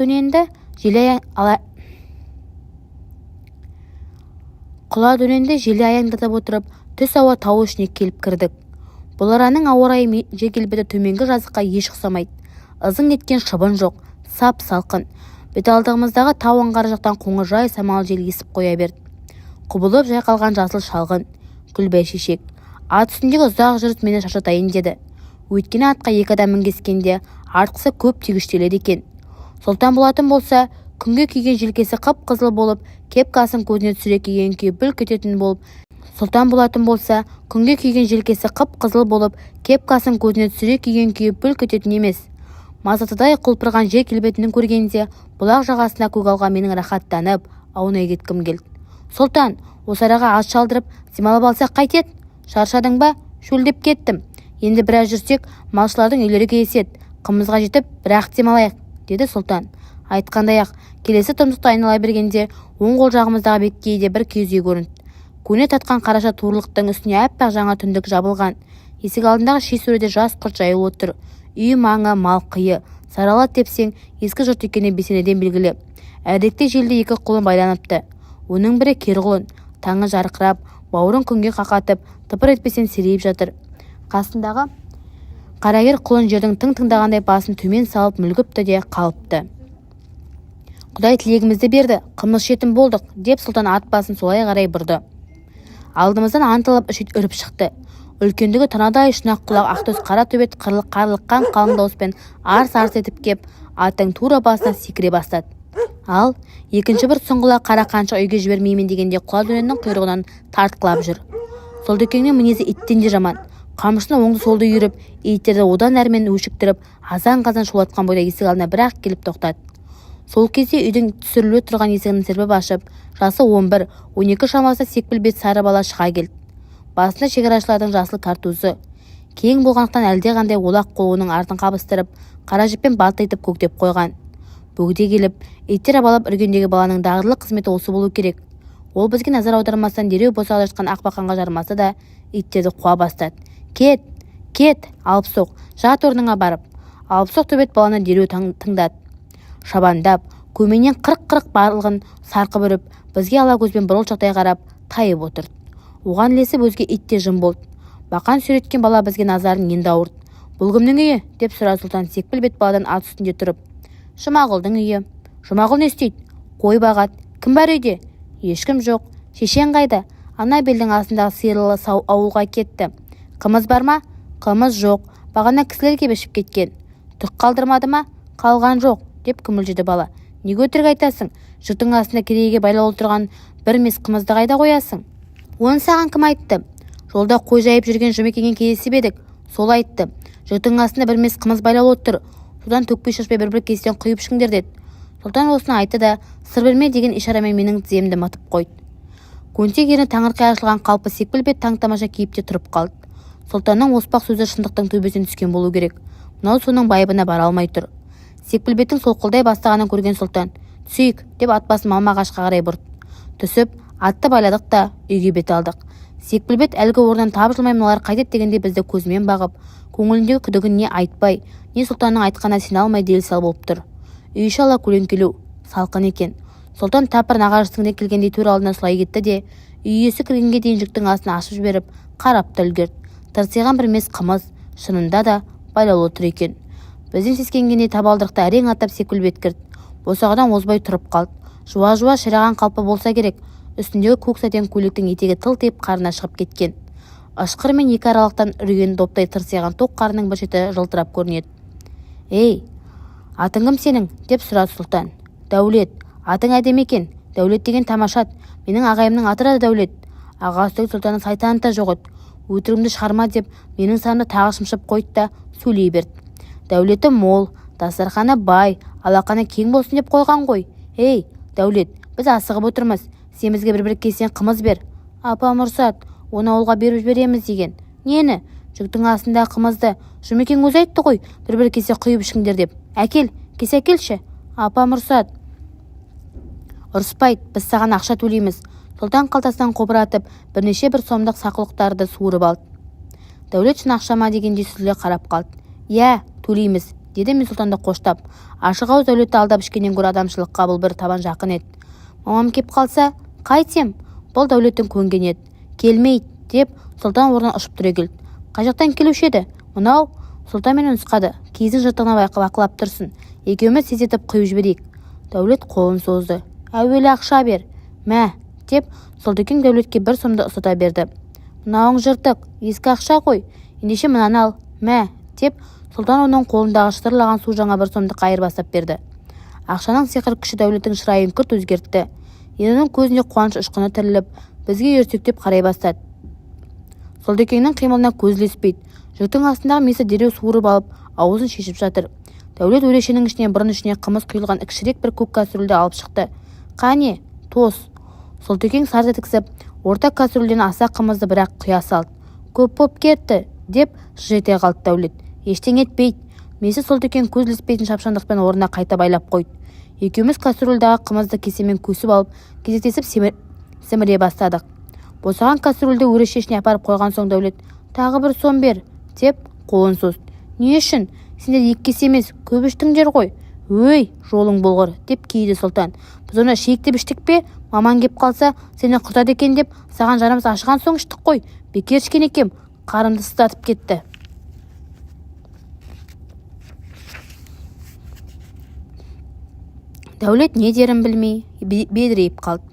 Speaker 1: дөненді желі аяңдатып отырып, түс ауа тау ішіне келіп кірдік. Бұл араның ауа райы жер келбеті төменгі жазыққа еш ұқсамайды. Ызың еткен шыбын жоқ, сап салқын. Бет алдығымыздағы тау аңғары жақтан қоңыржай самал жел есіп қоя берді. Құбылып жайқалған жасыл шалғын, гүл бәйшешек. Ат үстіндегі ұзақ жүріс мені шаршатайын деді. Өйткені атқа екі адам мінгескенде артқысы көп тегіштеледі екен. Сұлтан болатын болса, күнге күйген желкесі қып-қызыл болып, кепкасын көзіне түсіре киген күйі бүлк ететін болып, емес. Мазатыдай құлпырған жер келбетінің көргенде, бұлақ жағасына көгалға менің рахаттанып, аунай кеткім келді. Сұлтан, осы араға ат шалдырып, демалып алсақ қайтет? Шаршадың ба? Шөлдеп кеттім. Енді біраз жүрсек, малшылардың үйлері кездеседі. Қымызға жетіп, бірақ демалайық, деді Сұлтан. Айтқандай-ақ, келесі тұмсықты айнала бергенде, оң қол жағымыздағы беткейде бір киіз үй көрінді. Көне татқан қараша туырлықтың үстіне аппақ жаңа түндік жабылған. Есік алдындағы ши сөреде жас құрт жайылып отыр. Үй маңы мал қиы. Сарала тепсең, ескі жұрт екені бесенеден белгілі. Әректе желде екі қолын байланыпты. Оның бірі керғұлын, таңы жарқырап, бауырын күнге қақатып, тыпыр етпесен серейіп жатыр. Қасындағы қарагер құлын жердің тың-тыңдағандай басын төмен салып мүлгіпті де қалыпты. Құдай тілегімізді берді, қымыз шетін болдық, деп Сұлтан ат басын солай қарай бұрды. Алдымыздан анталап үріп шықты. Үлкендігі танадай шұнақ құлақ ақтөс қара төбет қарлыққан қалың дауыспен арс-арс етіп кеп, аттың тура басына секіре бастады. Ал екінші бір сұңғыла қара қаншық үйге жібермеймін дегенде құла дөненнің құйрығынан тартқылап жүр. Солдекеңнің мінезі иттен де жаман. Қамшыны оңды-солды үйіріп, иттерді одан әрмен өшіктіріп, азан-қазан шулатқан бойда есік алдына бір-ақ келіп тоқтады. Сол кезде үйдің түсіріле тұрған есігін сірпіп ашып, жасы 11-12 шамасы секпіл бет сары бала шыға келді. Басында шекарашылардың жасыл картузы. Кең болғандықтан әлдеқандай олақ қолының артын қабыстырып, қара жіппен балтайтып көктеп қойған. Бөгде келіп, иттер абалап үргендегі баланың дағдылы қызметі осы болу керек. Ол бізге назар аудармастан дереу босаға жатқан ақбақанға жармасы да иттерді қуа бастады. Кет, кет, Алыпсоқ, жат орныңа барып. Алыпсоқ төбет баланы дереу тыңдады. Шабандап, көменен қырық-қырық барлығын сарқып үріп, бізге ала көзбен бұрылшақтай қарап, тайып отырды. Оған ілесіп өзге итте жым болды. Бақан сүйреткен бала бізге назарын енді ауырды. Бұл кімнің үйі? Деп сұрады Сұлтан секпіл бет баладан ат үстінде тұрып. Жұмағұлдың үйі. Жұмағұл не істейді? Қой бағат. Кім бар үйде? Ешкім жоқ. Шешең қайда? Ана белдің астындағы сиырлы сау ауылға кетті. Қымыз бар ма? Қымыз жоқ. Бағана кісілер кеп ішіп кеткен. Түк қалдырмады ма? Қалған жоқ, деп күмілжіді бала. Неге өтірік айтасың? Жұрттың астында керейге байлаулы тұрған бір мес қымызды қайда қоясың? Оны саған кім айтты? Жолда қой жайып жүрген жұмекеңе кездесіп едік. Сол айтты. Жұрттың астында бір мес қымыз байлаулы отыр. Содан төкпей шашпай бір-бір кестен құйып ішіңдер деді. Сұлтан осыны айтты да, сыр берме деген ишарамен менің тіземді матып қойды. Көнтек ерні таңырқай ашылған қалпы секпіл бет таң-тамаша кейіпте тұрып қалды. Сұлтанның оспақ сөзі шындықтың төбесінен түскен болу керек. Мынау соның байыбына бара алмай тұр. Секпіл беттің солқылдай бастағанын көрген Сұлтан, түсейік, деп ат басын малмағашқа қарай бұрды. Түсіп, атты байладық та үйге бет алдық. Секпіл бет әлгі орнынан тапжылмай мыналар қайтет дегенде бізді көзімен бағып, көңіліндегі күдігін не айтпай, не Сұлтанның айтқанына сене алмай дел-сал болып тұр. Үй іші ала көлеңкелеу, салқын екен. Сұлтан тапыр нағашысына келгендей төр алдына сұлай кетті де, үй иесі кіргенге дейін жүктің астын ашып жіберіп, қарап та үлгерді. Тырсиған бір мес қымыз, шынында да байлаулы тұр екен. Бізден сескенгенде табалдырықта әрең аттап секпіл бет кірді. Босағадан озбай тұрып қалды. Жуа-жуа шираған қалпы болса керек. Үстіндегі көк сәтен көйлектің етегі тыл-тиіп қарына шығып кеткен. Ашқыр мен екі аралықтан үрген доптай тырсиған тоқ қарының бір шеті жылтырап көрінеді. Ей, атың кім сенің? Деп сұрады Сұлтан. Дәулет. Атың әдемі екен. Дәулет деген тамашат. Менің ағайымның аты да Дәулет. Аға үстегі Сұлтанның сайтаны да жоқ еді. Өтірігімді шығарма деп менің санымды тағы шымшып қойды да сөйлей берді. Дәулеті мол, дастарханы бай, алақаны кең болсын деп қойған ғой. Ей, Дәулет, біз асығып отырмыз. Сен бізге бір кесен қымыз бер. Апа мұрсат, оны ауылға беріп жібереміз деген. Нені? Жүктің астында қымызды. Жұмекең өзі айтты ғой, бір кесе құйып ішіңдер деп. Әкел, кесе әкелші. Апа мұрсат. ұрыспайды, біз саған ақша төлейміз. Сұлтан қалтасынан қобыратып бірнеше бір сомдық сақылықтарды суырып алды. Дәулет шын ақшама дегенде сүзіле қарап қалды. Иә, төлейміз, деді мен Сұлтанды қоштап. Ашық ауыз Дәулетті алдап ішкеннен гөрі адамшылыққа бұл бір табан жақын еді. Мамам кеп қалса, қайтем? Бұл Дәулеттің көнген еді. Келмейді, деп Сұлтан орнынан ұшып түрегелді. Қай жақтан келуші еді? Мынау. Сұлтан мені нұсқады. Киіздің жыртығына бақылап тұрсын. Екеуміз тездетіп құйып жіберейік. Дәулет қолын созды. Әуелі ақша бер. Мә, деп Сұлтекең Дәулетке бір сомды ұстата берді. Мынауың жыртық, ескі ақша қой. Ендеше мынаны ал. Мә, деп Сұлтан оның қолындағы шытырлаған су жаңа бір сомды қайыр бастап берді. Ақшаның сиқыр күші Дәулеттің шырайын күрт өзгертті. Енді оның көзінде қуаныш ұшқыны тіріліп, бізге үйірсектеп қарай бастады. Сұлтекеңнің қимылына көз ілеспейді. Жүктің астындағы месі дереу суырып алып, аузын шешіп жатыр. Дәулет өрешенің ішінен бұрын ішіне қымыз құйылған кішірек бір көк кастрөлді алып шықты. Қане, тос. Сұлтекең сарт етіксіп, орта кастрөлден аса қымызды бірақ құя салды. Көп боп кетті, деп жете қалды Дәулет. Ештеңе етпейді. Месі Сұлтекең көз ілеспейтін шапшаңдықпен орнына қайта байлап қойды. Екеуміз кастрөлдағы қымызды кесемен көсіп алып, кезектесіп сіміре бастадық. Босаған кастрөлді өрешесіне апарып қойған соң Дәулет, тағы бір сом бер, деп қолын созды. Не үшін? Сендер екі кесе емес, көп іштіңдер ғой. Өй, жолың болғыр, деп кейді Сұлтан. Біз оны шиектеп іштік пе? Маман кеп қалса, сені құртады екен деп, саған жанымыз ашыған соң іштік қой. Бекер ішкен екем, қарымды сыздатып кетті. Дәулет не дерін білмей, бедірейіп қалды.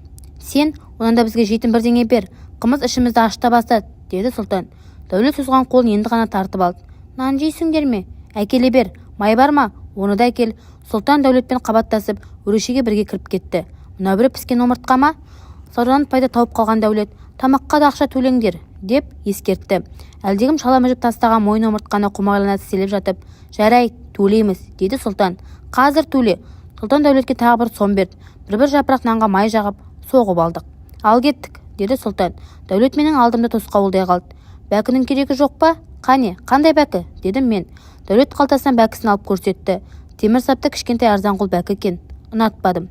Speaker 1: Сен, онанда бізге жейтін бірдеңе бер, қымыз ішімізді ашыта бастады, деді Сұлтан. Дәулет созған қолын енді ғана тартып алды. Нан жейсіңдер ме? Әкеле бер, май бар ма? Оны да әкел. Сұлтан Дәулетпен қабаттасып, өрешеге бірге кіріп кетті. Мына бірі піскен омыртқа ма? Саудадан пайда тауып қалған Дәулет, тамаққа да ақша төлеңдер, деп ескертті. Әлдегім шала мүжіп тастаған мойын омыртқаны қомағайлана тістелеп жатып, жарай, төлейміз, деді Сұлтан. Қазір төле. Сұлтан Дәулетке тағы бір сом берді. Бір жапырақ нанға май жағып, соғып алдық. Ал кеттік, деді Сұлтан. Дәулет менің алдымда тосқауылдай қалды. Бәкінің керегі жоқ па? Қане, қандай бәкі? Дедім мен. Дәулет қалтасынан бәкісін алып көрсетті. Темір сапты кішкентай арзанқұл бәкі екен. Ұнатпадым.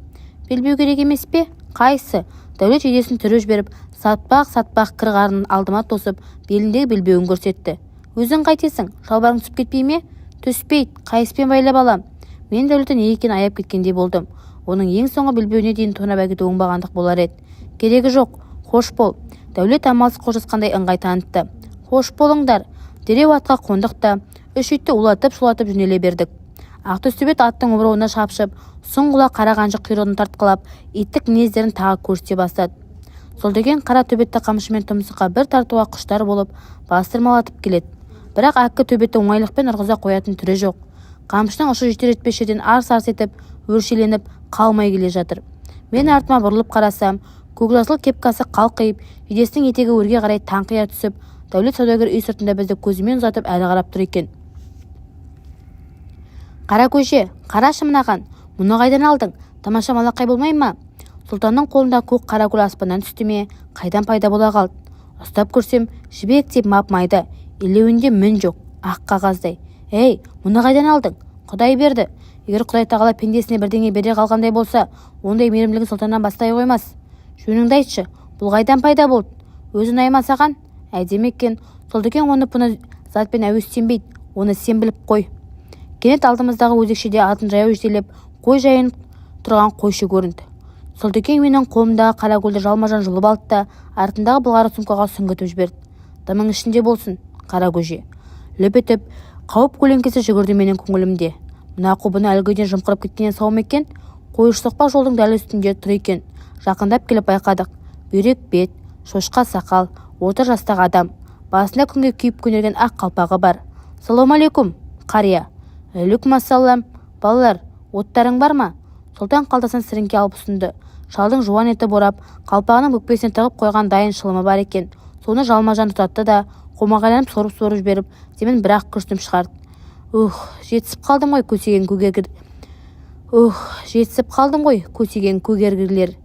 Speaker 1: Белбеу керек емес пе? Қайсы? Дәулет жейдесін түріп жіберіп, сатпақ кірғарын алдыма тосып, беліндегі белбеуін көрсетті. Өзің қайтесің? Шалбарың түсіп кетпей ме? Түспейді, қайыспен байлап алам. Мен Дәулетті не екен аяп кеткендей болдым. Оның ең соңғы белбеуіне дейін тонап әкету оңбағандық болар еді. Керегі жоқ, хош бол. Дәулет амалсыз қожасқандай ыңғай танытты. Хош болыңдар. Дереу атқа қондық та, үш итті улатып-шулатып жөнеле бердік. Ақтөстөбет аттың омырауына шапшып, сұңғыла қара қанжық құйрығын тартқылап, иттік мінездерін тағы көрсете бастады. Сұлтекең қара төбетті қамшымен тұмсыққа бір тартуға құштар болып, бастырмалатып келеді. Бірақ әккі төбетті оңайлықпен ұрғыза қоятын түрі жоқ. Қамшының ұшы жетер-жетпес жерден арс-арс етіп, өршеленіп, қалмай келе жатыр. Мен артыма бұрылып қарасам, көкжасыл кепкасы қалқиып, жейдесінің етегі өрге қарай таңқия түсіп, Дәулет саудагер үй сыртында бізді көзімен ұзатып әлі қарап тұр екен. Қара көже, қарашы мынаған, мұны қайдан алдың? Тамаша малақай болмай ма? Сұлтанның қолында көк қара гүл аспаннан түсті ме, қайдан пайда бола қалды? Ұстап көрсем, жібектеп мап-майды, илеуінде мін жоқ, ақ қағаздай. Ей, мұны қайдан алдың? Құдай берді. Егер Құдай тағала пендесіне бірдеңе бере қалғандай болса, ондай мейірімділігін Сұлтаннан бастай қоймас. Жөніңді айтшы, бұл қайдан пайда болды? Өзін аймасаған? Әдемі екен. Сұлтекең оны бұны затпен әуестенбейді, оны сен біліп қой. Кенет алдымыздағы өзекшеде атын жаяу жетелеп, қой жайын тұрған қойшы көрінді. Сұлтекең менің қолымдағы қара гүлді жалма-жан жұлып алды да, артындағы былғары сумкаға сүңгітіп жіберді. Дымың ішінде болсын, қара көже. Лүп етіп, қауіп көлеңкесі жүгірді менің көңілімде. Мына қобыны әлгіден жымқырып кеткеннен сау ма екен? Қойыш соқпақ жолдың дәл үстінде тұр екен. Жақындап келіп байқадық. Бүйрек бет, шошқа сақал, орта жастағы адам. Басында күнге күйіп көнерген ақ қалпағы бар. Салам-алейкум, қария. Алейкум ассалам. Балалар, оттарың бар ма? Сұлтан қалтасынан сіріңке алып ұсынды. Шалдың жуан еті борап, қалпағының бүкпесіне тығып қойған дайын шылымы бар екен. Соны жалма-жан тұтатты да, қомағайланып сорып-сорып жіберіп, демін бір-ақ күрсініп шығарды. Жетісіп қалдым ғой көсеген көгергілер.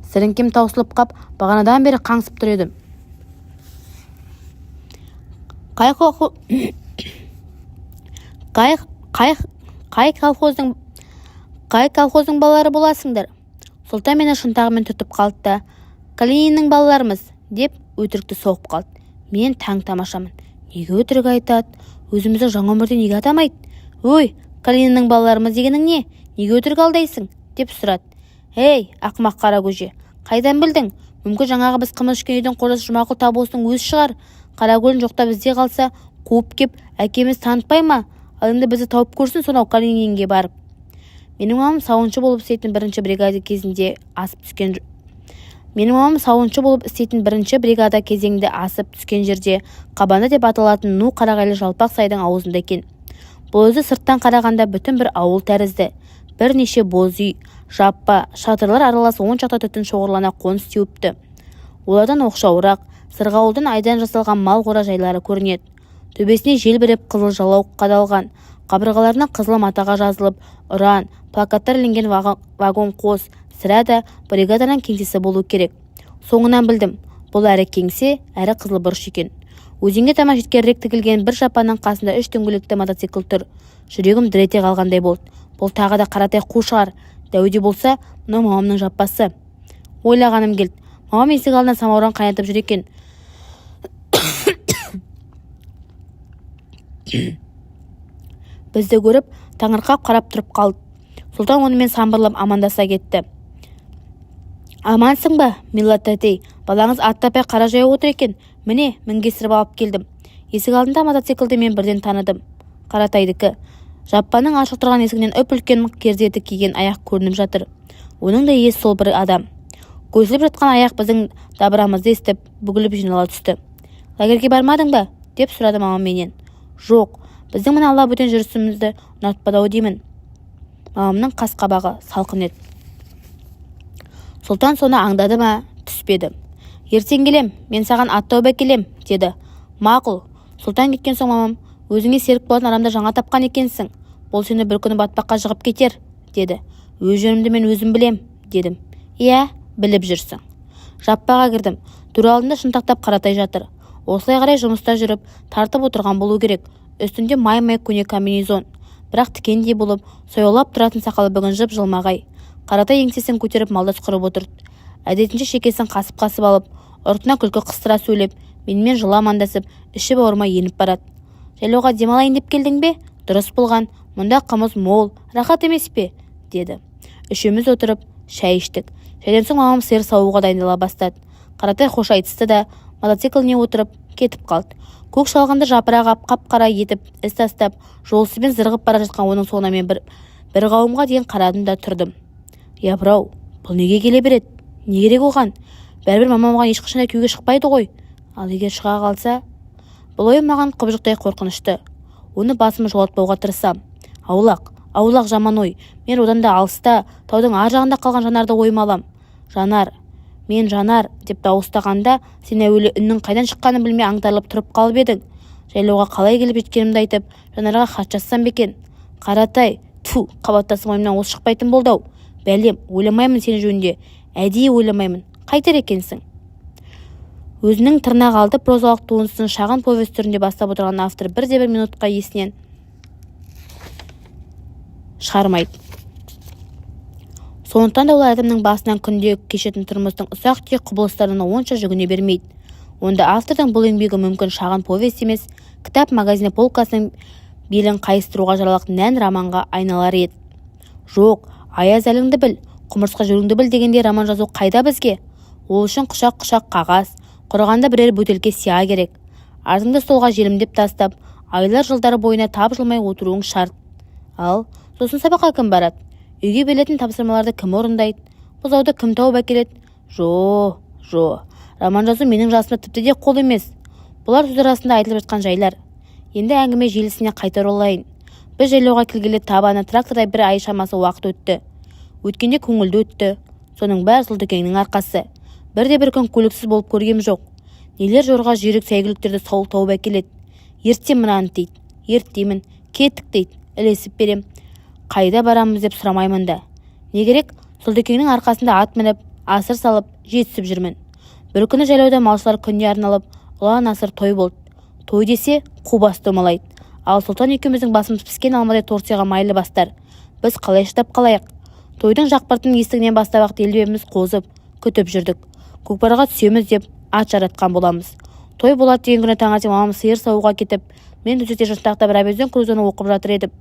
Speaker 1: Сіріңкем таусылып қап, бағанадан бері қаңсып тұр едім. Қай қай колхоздың балалары боласыңдар? Сұлтан мені шынтағымен түртіп қалды да, Калининнің балаларымыз, деп өтірікті соғып қалды. Мен таң-тамашамын. Неге өтірік айтады? Өзімізді жаңа өмірде неге атамайды? Ой, Калининнің балаларымыз дегенің не? Неге өтірік алдайсың? Деп сұрады. Ей, ақымақ қара көже, қайдан білдің? Мүмкін жаңағы біз қымыз ішкен үйдің қожасы Жұмақұл Табосының өзі шығар. Қаракөлін жоқта бізде қалса, қуып кеп, әкеміз танытпай ма? Ал енді бізді тауып көрсін сонау Калининге барып. Менің мамам сауыншы болып істейтін бірінші бригада кезінде асып түскен жерде Қабанды деп аталатын Ну Қарағайлы жалпақ сайдың аузында екен. Бұл өзі сырттан қарағанда бүтін бір ауыл тәрізді. Бірнеше боз үй, жаппа, шатырлар аралас 10 шақты түтін шоғырлана қоныс теуіпті. Олардан оқшауырақ, сырғауылдан айдан жасалған мал қора жайлары көрінеді. Төбесіне желбіреп қызыл жалау қадалған, қабырғаларына қызыл матаға жазылып, ұран, плакаттар ілінген вагон қос, сірә да бригаданың кеңсесі болу керек. Соңынан білдім, бұл әрі кеңсе, әрі қызыл бұрыш екен. Өзенге таман жеткенірек тігілген бір жапаның қасында 3 дөңгелекті мотоцикл тұр. Жүрегім дір ете қалғандай болды. Бұл тағы да Қаратай қу шығар. Дәуде болса, мынау мамамның жаппасы. Ойлағаным келді. Мамам есік алдынан самауран қайнатып жүр екен. Бізді көріп, таңырқап қарап тұрып қалды. Сұлтан онымен самбырлап амандаса кетті. Амансың ба, Милла тәтей? Балаңыз аттапай қара жаяу отыр екен. Міне, мінгестіріп алып келдім. Есік алдында мотоциклді мен бірден таныдым. Қаратайдікі. Жаппаның ашық тұрған есігінен үп-үлкен керзеті киген аяқ көрініп жатыр. Оның да иесі сол бір адам. Көсіліп жатқан аяқ біздің дабырамызды естіп, бүгіліп жинала түсті. Лагерге бармадың ба? Деп сұрады мамам менен. Жоқ, біздің мына алла бөтен жүрісімізді ұнатпады-ау деймін. Мамамның қас-қабағы салқын еді. Сұлтан соны аңдады ма, түспеді. Ертең келем, мен саған ат тауып әкелем, деді. Мақұл. Сұлтан кеткен соң мамам, өзіңе серік болатын адамды жаңа тапқан екенсің. Бұл сені бір күні батпаққа жығып кетер, деді. Өз жөнімді мен өзім білем, дедім. Иә, біліп жүрсің. Жаппаға кірдім. Түр алдында шынтақтап Қаратай жатыр. Осылай қарай жұмыста жүріп, тартып отырған болу керек. Үстінде май-май көне комбинезон. Бірақ тікендей болып, сояулап тұратын сақалы бүгін жып-жылмағай. Қаратай еңсесін көтеріп малдас құрып отырды. Әдетінше шекесін қасып-қасып алып, ұртына күлкі қыстыра сөйлеп, менімен жылы амандасып, іші бауырыма еніп барады. Жайлауға демалайын деп келдің бе? Дұрыс болған. Мұнда қымыз мол, рахат емес пе? Деді. Үшеуміз отырып, шай іштік. Шайдан соң мамам сиыр саууға дайындала бастады. Қаратай қош айтысты да, мотоцикліне отырып, кетіп қалды. Көк шалғынды жапырағы қап-қара етіп, із тастап, жолсызбен зырғып бара жатқан оның соңына мен бір қауымға дейін қарадым да тұрдым. Япырау, бұл неге келе береді? Не керек оған? Бәрібір мамам оған ешқашанда күйеуге шықпайды ғой. Ал егер шыға қалса, бұл ойым маған құбыжықтай қорқынышты. Оны басым жоғалтпауға тырысам. Аулақ жаман ой. Мен одан да алыста, таудың ар жағында қалған Жанарды ойыма алам. Мен Жанар деп дауыстағанда, сен әуелі үннің қайдан шыққанын білмей аңтарылып тұрып қалып едің. Жайлауға қалай келіп жеткенімді айтып, Жанарға хат жазсам бекен. Қаратай, қабаттасым ойымнан осы шықпайтын болды-ау. Бәлем, ойламаймын сені жөнінде. Әдейі ойламаймын. Қайтер екенсің? Өзінің тырнақ алды прозалық туындысын шағын повест түрінде бастап отырған автор бірде-бір минутқа есінен шығармайды. Сондықтан да ол адамның басынан күнде кешетін тұрмыстың ұсақ-түйек құбылыстарына онша жүгіне бермейді. Онда автордың бұл еңбегі мүмкін шағын повест емес, кітап магазині полкасының белін қайыстыруға жаралақ нән романға айналар еді. Жоқ, аяз әліңді біл, құмырсқа жүріңді біл дегенде роман жазу қайда бізге? Ол үшін құшақ-құшақ қағаз, құрығанда бірер бөтелке сия керек. Артыңды столға желімдеп тастап, айлар жылдары бойына тапжылмай отыруың шарт. Ал сосын сабаққа кім барады? Үйге берілетін тапсырмаларды кім орындайды? Бұзауды кім тауып әкеледі? Жо. Роман жазу менің жасымда тіпті де қол емес. Бұлар сөз арасында айтылып жатқан жайлар. Енді әңгіме желісіне қайта оралайын. Біз жайлауға келгелі табаны трактордай бір ай шамасы уақыт өтті. Өткенде көңілді өтті. Соның бәрі Сұлтекеңнің арқасы. Бірде-бір күн көліксіз болып көргем жоқ. Нелер жорға жүйрік сәйгүліктерді сауыл тауып әкеледі. Ертем мынаны дейді. Ерттеймін, кеттік дейді. Ілесіп берем. Қайда барамыз деп сұрамаймын да. Не керек? Сұлтекеңнің арқасында ат мініп, асыр салып, жетісіп жүрмін. Бір күні жайлауда малшылар күніне арналып, ұлан асыр той болды. Той десе, қу бас домалайды. ал Сұлтан екеуміздің басымыз піскен алмадай торсиға майлы бастар. Біз қалай шыдап қалайық? Тойдың жақпыртының есігінен бастап-ақ делбеміз қозып, күтіп жүрдік. Көкпарға түсеміз деп ат жаратқан боламыз. Той болады деген күні таңертең мамам сиыр саууға кетіп, мен төсекте жастақтап Робинзон Крузоны оқып жатыр едім.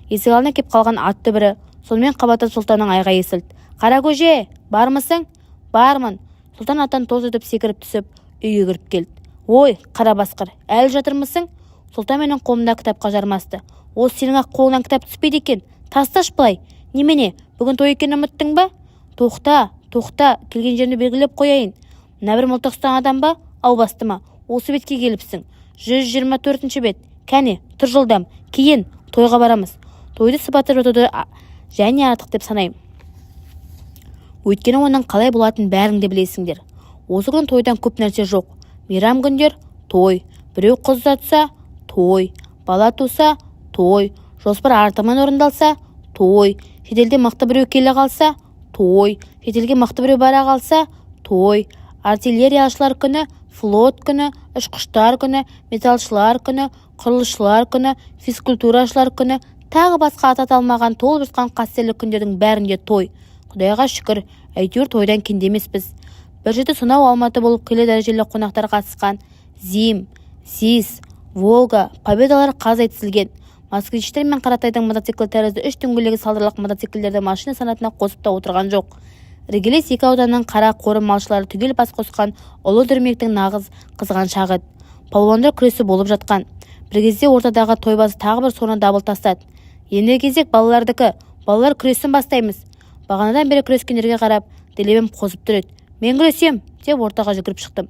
Speaker 1: Есік алдына кеп қалған атты бірі, сонымен қабаттап Сұлтанның айғайы естілді. Қара көже, бармысың? Бармын. Сұлтан аттан тоз етіп секіріп түсіп, үйге кіріп келді. Ой, қара басқыр, әлі жатырмысың? Сұлтан менің қолымда кітапқа жармасты. Осы сенің ақ қолынан кітап түспейді екен. Тасташ былай. Немене, бүгін той екенін ұмыттың ба? Тоқта, келген жеріңді белгілеп қояйын. Мына бір мылтық ұстаған адам ба? Ау бастыма, осы бетке келіпсің. 124-ші бет. Кәне, тұр жылдам, кейін тойға барамыз. Тойды сыпатып жатуды және артық деп санаймын. Өйткені оның қалай болатын бәрің де білесіңдер. Осы күн тойдан көп нәрсе жоқ. Мейрам күндер той, біреу қыз ұзатса той, бала туса той, жоспар артымен орындалса той, шетелде мықты біреу келе қалса той, шетелге мықты біреу бара қалса той, артиллерияшылар күні, флот күні, ұшқыштар күні, металлшылар күні, құрылысшылар күні, физкультурашылар күні, тағы басқа ат аталмаған толып жатқан қастерлі күндердің бәрінде той. Құдайға шүкір, әйтеуір тойдан кенде емеспіз. Бір жерде сонау Алматы болып келе дәрежелі қонақтар қатысқан Зим, ЗИС, Волга, Победалар қаз айтылген. Москвичтер мен Қаратайдың мотоциклі тәрізді 3 дөңгелегі салдырлық мотоциклдерді машина санатына қосып та отырған жоқ. Іргелес екі ауданның қара қорым малшылары түгел бас қосқан ұлы дүрмектің нағыз қызған шағы. Палуандар күресі болып жатқан. Бір кезде ортадағы тойбасы тағы бір соны дабыл тастады. Енді кезек балалардікі, балалар күресін бастаймыз. Бағанадан бері күрескендерге қарап, делебем қозып тұр еді. Мен күресем, деп ортаға жүгіріп шықтым.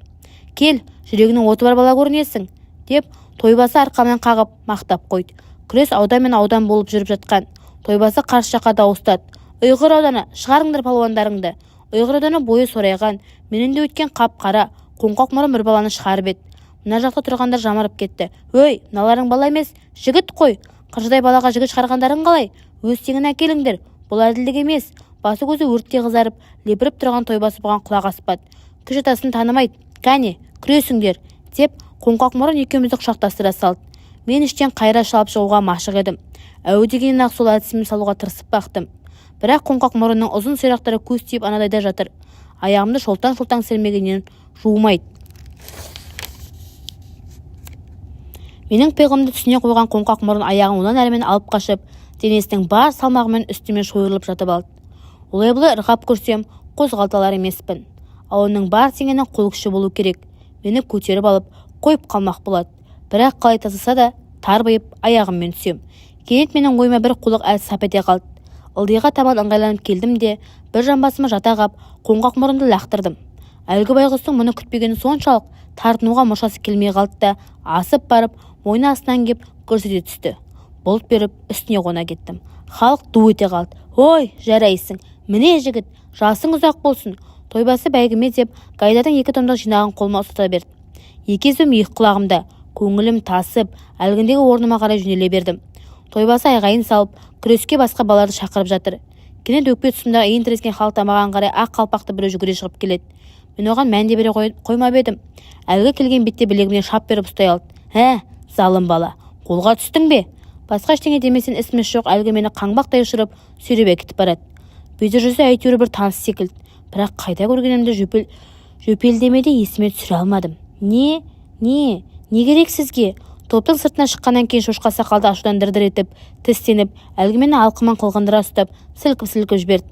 Speaker 1: Кел, жүрегінің оты бар бала көрінесің, деп тойбасы арқамнан қағып мақтап қойды. Күрес аудан мен аудан болып жүріп жатқан. Тойбасы қарсы жаққа дауыстады. Ұйғыр ауданы, шығарыңдар палуандарыңды. Ұйғыр ауданы бойы сорайған, менінде өткен қап-қара, қоңқақ мұрын бір баланы шығарып еді. Мына жақта тұрғандар жамырып кетті. Өй, мыналарың бала емес, жігіт қой. Қыржыдай балаға жігіт шығарғандарың қалай? Өз теңін әкеліңдер. Бұл әділдік емес. Басы көзі өрттей қызарып, лепіріп тұрған тойбасы бұған құлақ аспады. Күш атасын танымайды. Кәне, күресіңдер, деп қоңқақ мұрын екеумізді құшақтастыра салды. Мен іштен қайра шалып шығуға машық едім. Әу дегеннен-ақ сол әдісімді салуға тырысып бақтым. Бірақ қоңқақ мұрынның ұзын сирақтары көз тиіп анадайда жатыр. Аяғымды шолтаң-шолтаң сермегеннен жуымайды. Менің пиғымды түсіне қойған қоңқақ мұрын аяғын онан әрмен алып қашып, денесінің бар салмағымен үстіме шойырылып жатып алды. Олай-бұлай ырғап көрсем, қозғалталар емеспін. Ал оның бар теңені қол күші болу керек. Мені көтеріп алып, қойып қалмақ болады. Бірақ қалай тасыса да, тарбайып аяғыммен түсем. Кенет менің ойыма бір қулық әл сап ете қалды. Ылдиға табан ыңғайланып келдім де, бір жамбасыма жата қап, қоңқақ мұрынды лақтырдым. Әлгі байғұстың мұны күтпегені соншалық тартынуға мұршасы келмей қалды да, асып барып, мойны астынан кеп көрсете түсті. Бұлт беріп, үстіне қона кеттім. Халық ду ете қалды. Ой, жарайсың, міне жігіт, жасың ұзақ болсын. Тойбасы бәйгіме деп, Гайдардың 2 томдық жинағын қолыма ұстата берді. Екезім екі құлағымда, көңілім тасып, әлгіндегі орныма қарай жөнеле бердім. Тойбасы айғайын салып, күреске басқа баларды шақырып жатыр. Кенет өкпе тұсымдағы ең тірескен халықта маған қарай ақ қалпақты бірі жүгіре шығып келеді. Мен оған мән де бере қоймап едім. Әлгі келген бетте білегімнен шап беріп ұстай алды. Залым бала, қолға түстің бе? Басқа ештеңе демесен ісіміз жоқ, әлгі мені қаңбақтай ұшырып, сүйреп кетіп барады. Бүйді жүзі әйтеуір бір таныс секілді. Бірақ қайда көргенімді жөпелдемеде есіме түсіре алмадым. Не керек сізге? Топтың сыртына шыққаннан кейін шошқа сақалды ашудан дір-дір етіп, тістеніп, әлгі мені алқыман қылғындыра ұстап, сілкіп жіберді.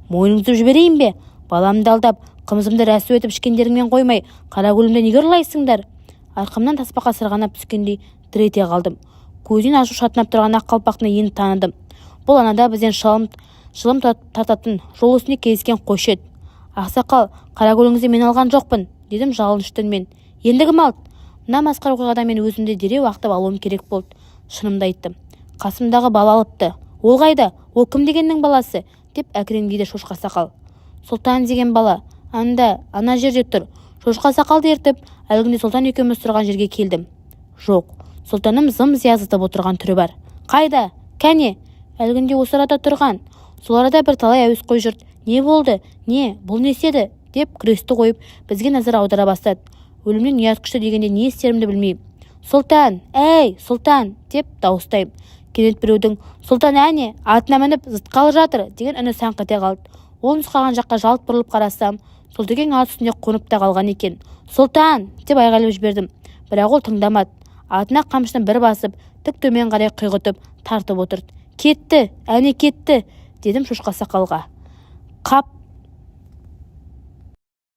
Speaker 1: Мойныңызды жіберейін бе? Баламды алдап, қымызымды рәсу етіп ішкендеріңмен қоймай, қара көлімді неге ұрлайсыңдар? Арқамнан таспақа сырғанап түскендей дір ете қалдым. Көзінен ашу шатынап тұрған ақ қалпақтыны енді таныдым. Бұл анада бізден шылым тартатын жол үстінде кездескен қойшы еді. Ақсақал, қара көліңізді мен алған жоқпын, дедім жалыныш үнмен. Енді кім алды? Мына масқара оқиғадан мен өзімді дереу ақтап алуым керек болды. Шынымды айттым. Қасымдағы бала алыпты. Ол қайда? Ол кім дегеннің баласы? Деп әкіреңдейді шошқа сақал. Сұлтан деген бала. Ана жерде тұр. Шошқа сақалды ертіп, әлгінде Сұлтан екеуміз тұрған жерге келдім. Жоқ, Сұлтаным зым-зия зытып отырған түрі бар. Қайда? Кәне? Әлгінде осы арада тұрған. Сол арада бір талай әуесқой жұрт. Не болды? Бұл не істеді? Деп күресті қойып, бізге назар аудара бастады. Өлімнен ұят күшті дегенде не істерімді білмеймін. «Сұлтан, әй, Сұлтан!» деп дауыстаймын. Кенет біреудің «Сұлтан әне, атына мініп зытқалы жатыр» деген үні саңқ ете қалды. Ол нұсқаған жаққа жалт бұрылып қарасам, Сұлтекең ат үстінде қонып та қалған екен. «Сұлтан!» деп айғайлап жібердім, бірақ ол тыңдамады. Атына қамшыны бір басып, тік төмен қарай құйғытып тартып отырды. «Кетті, әне кетті!» дедім шошқа сақалға.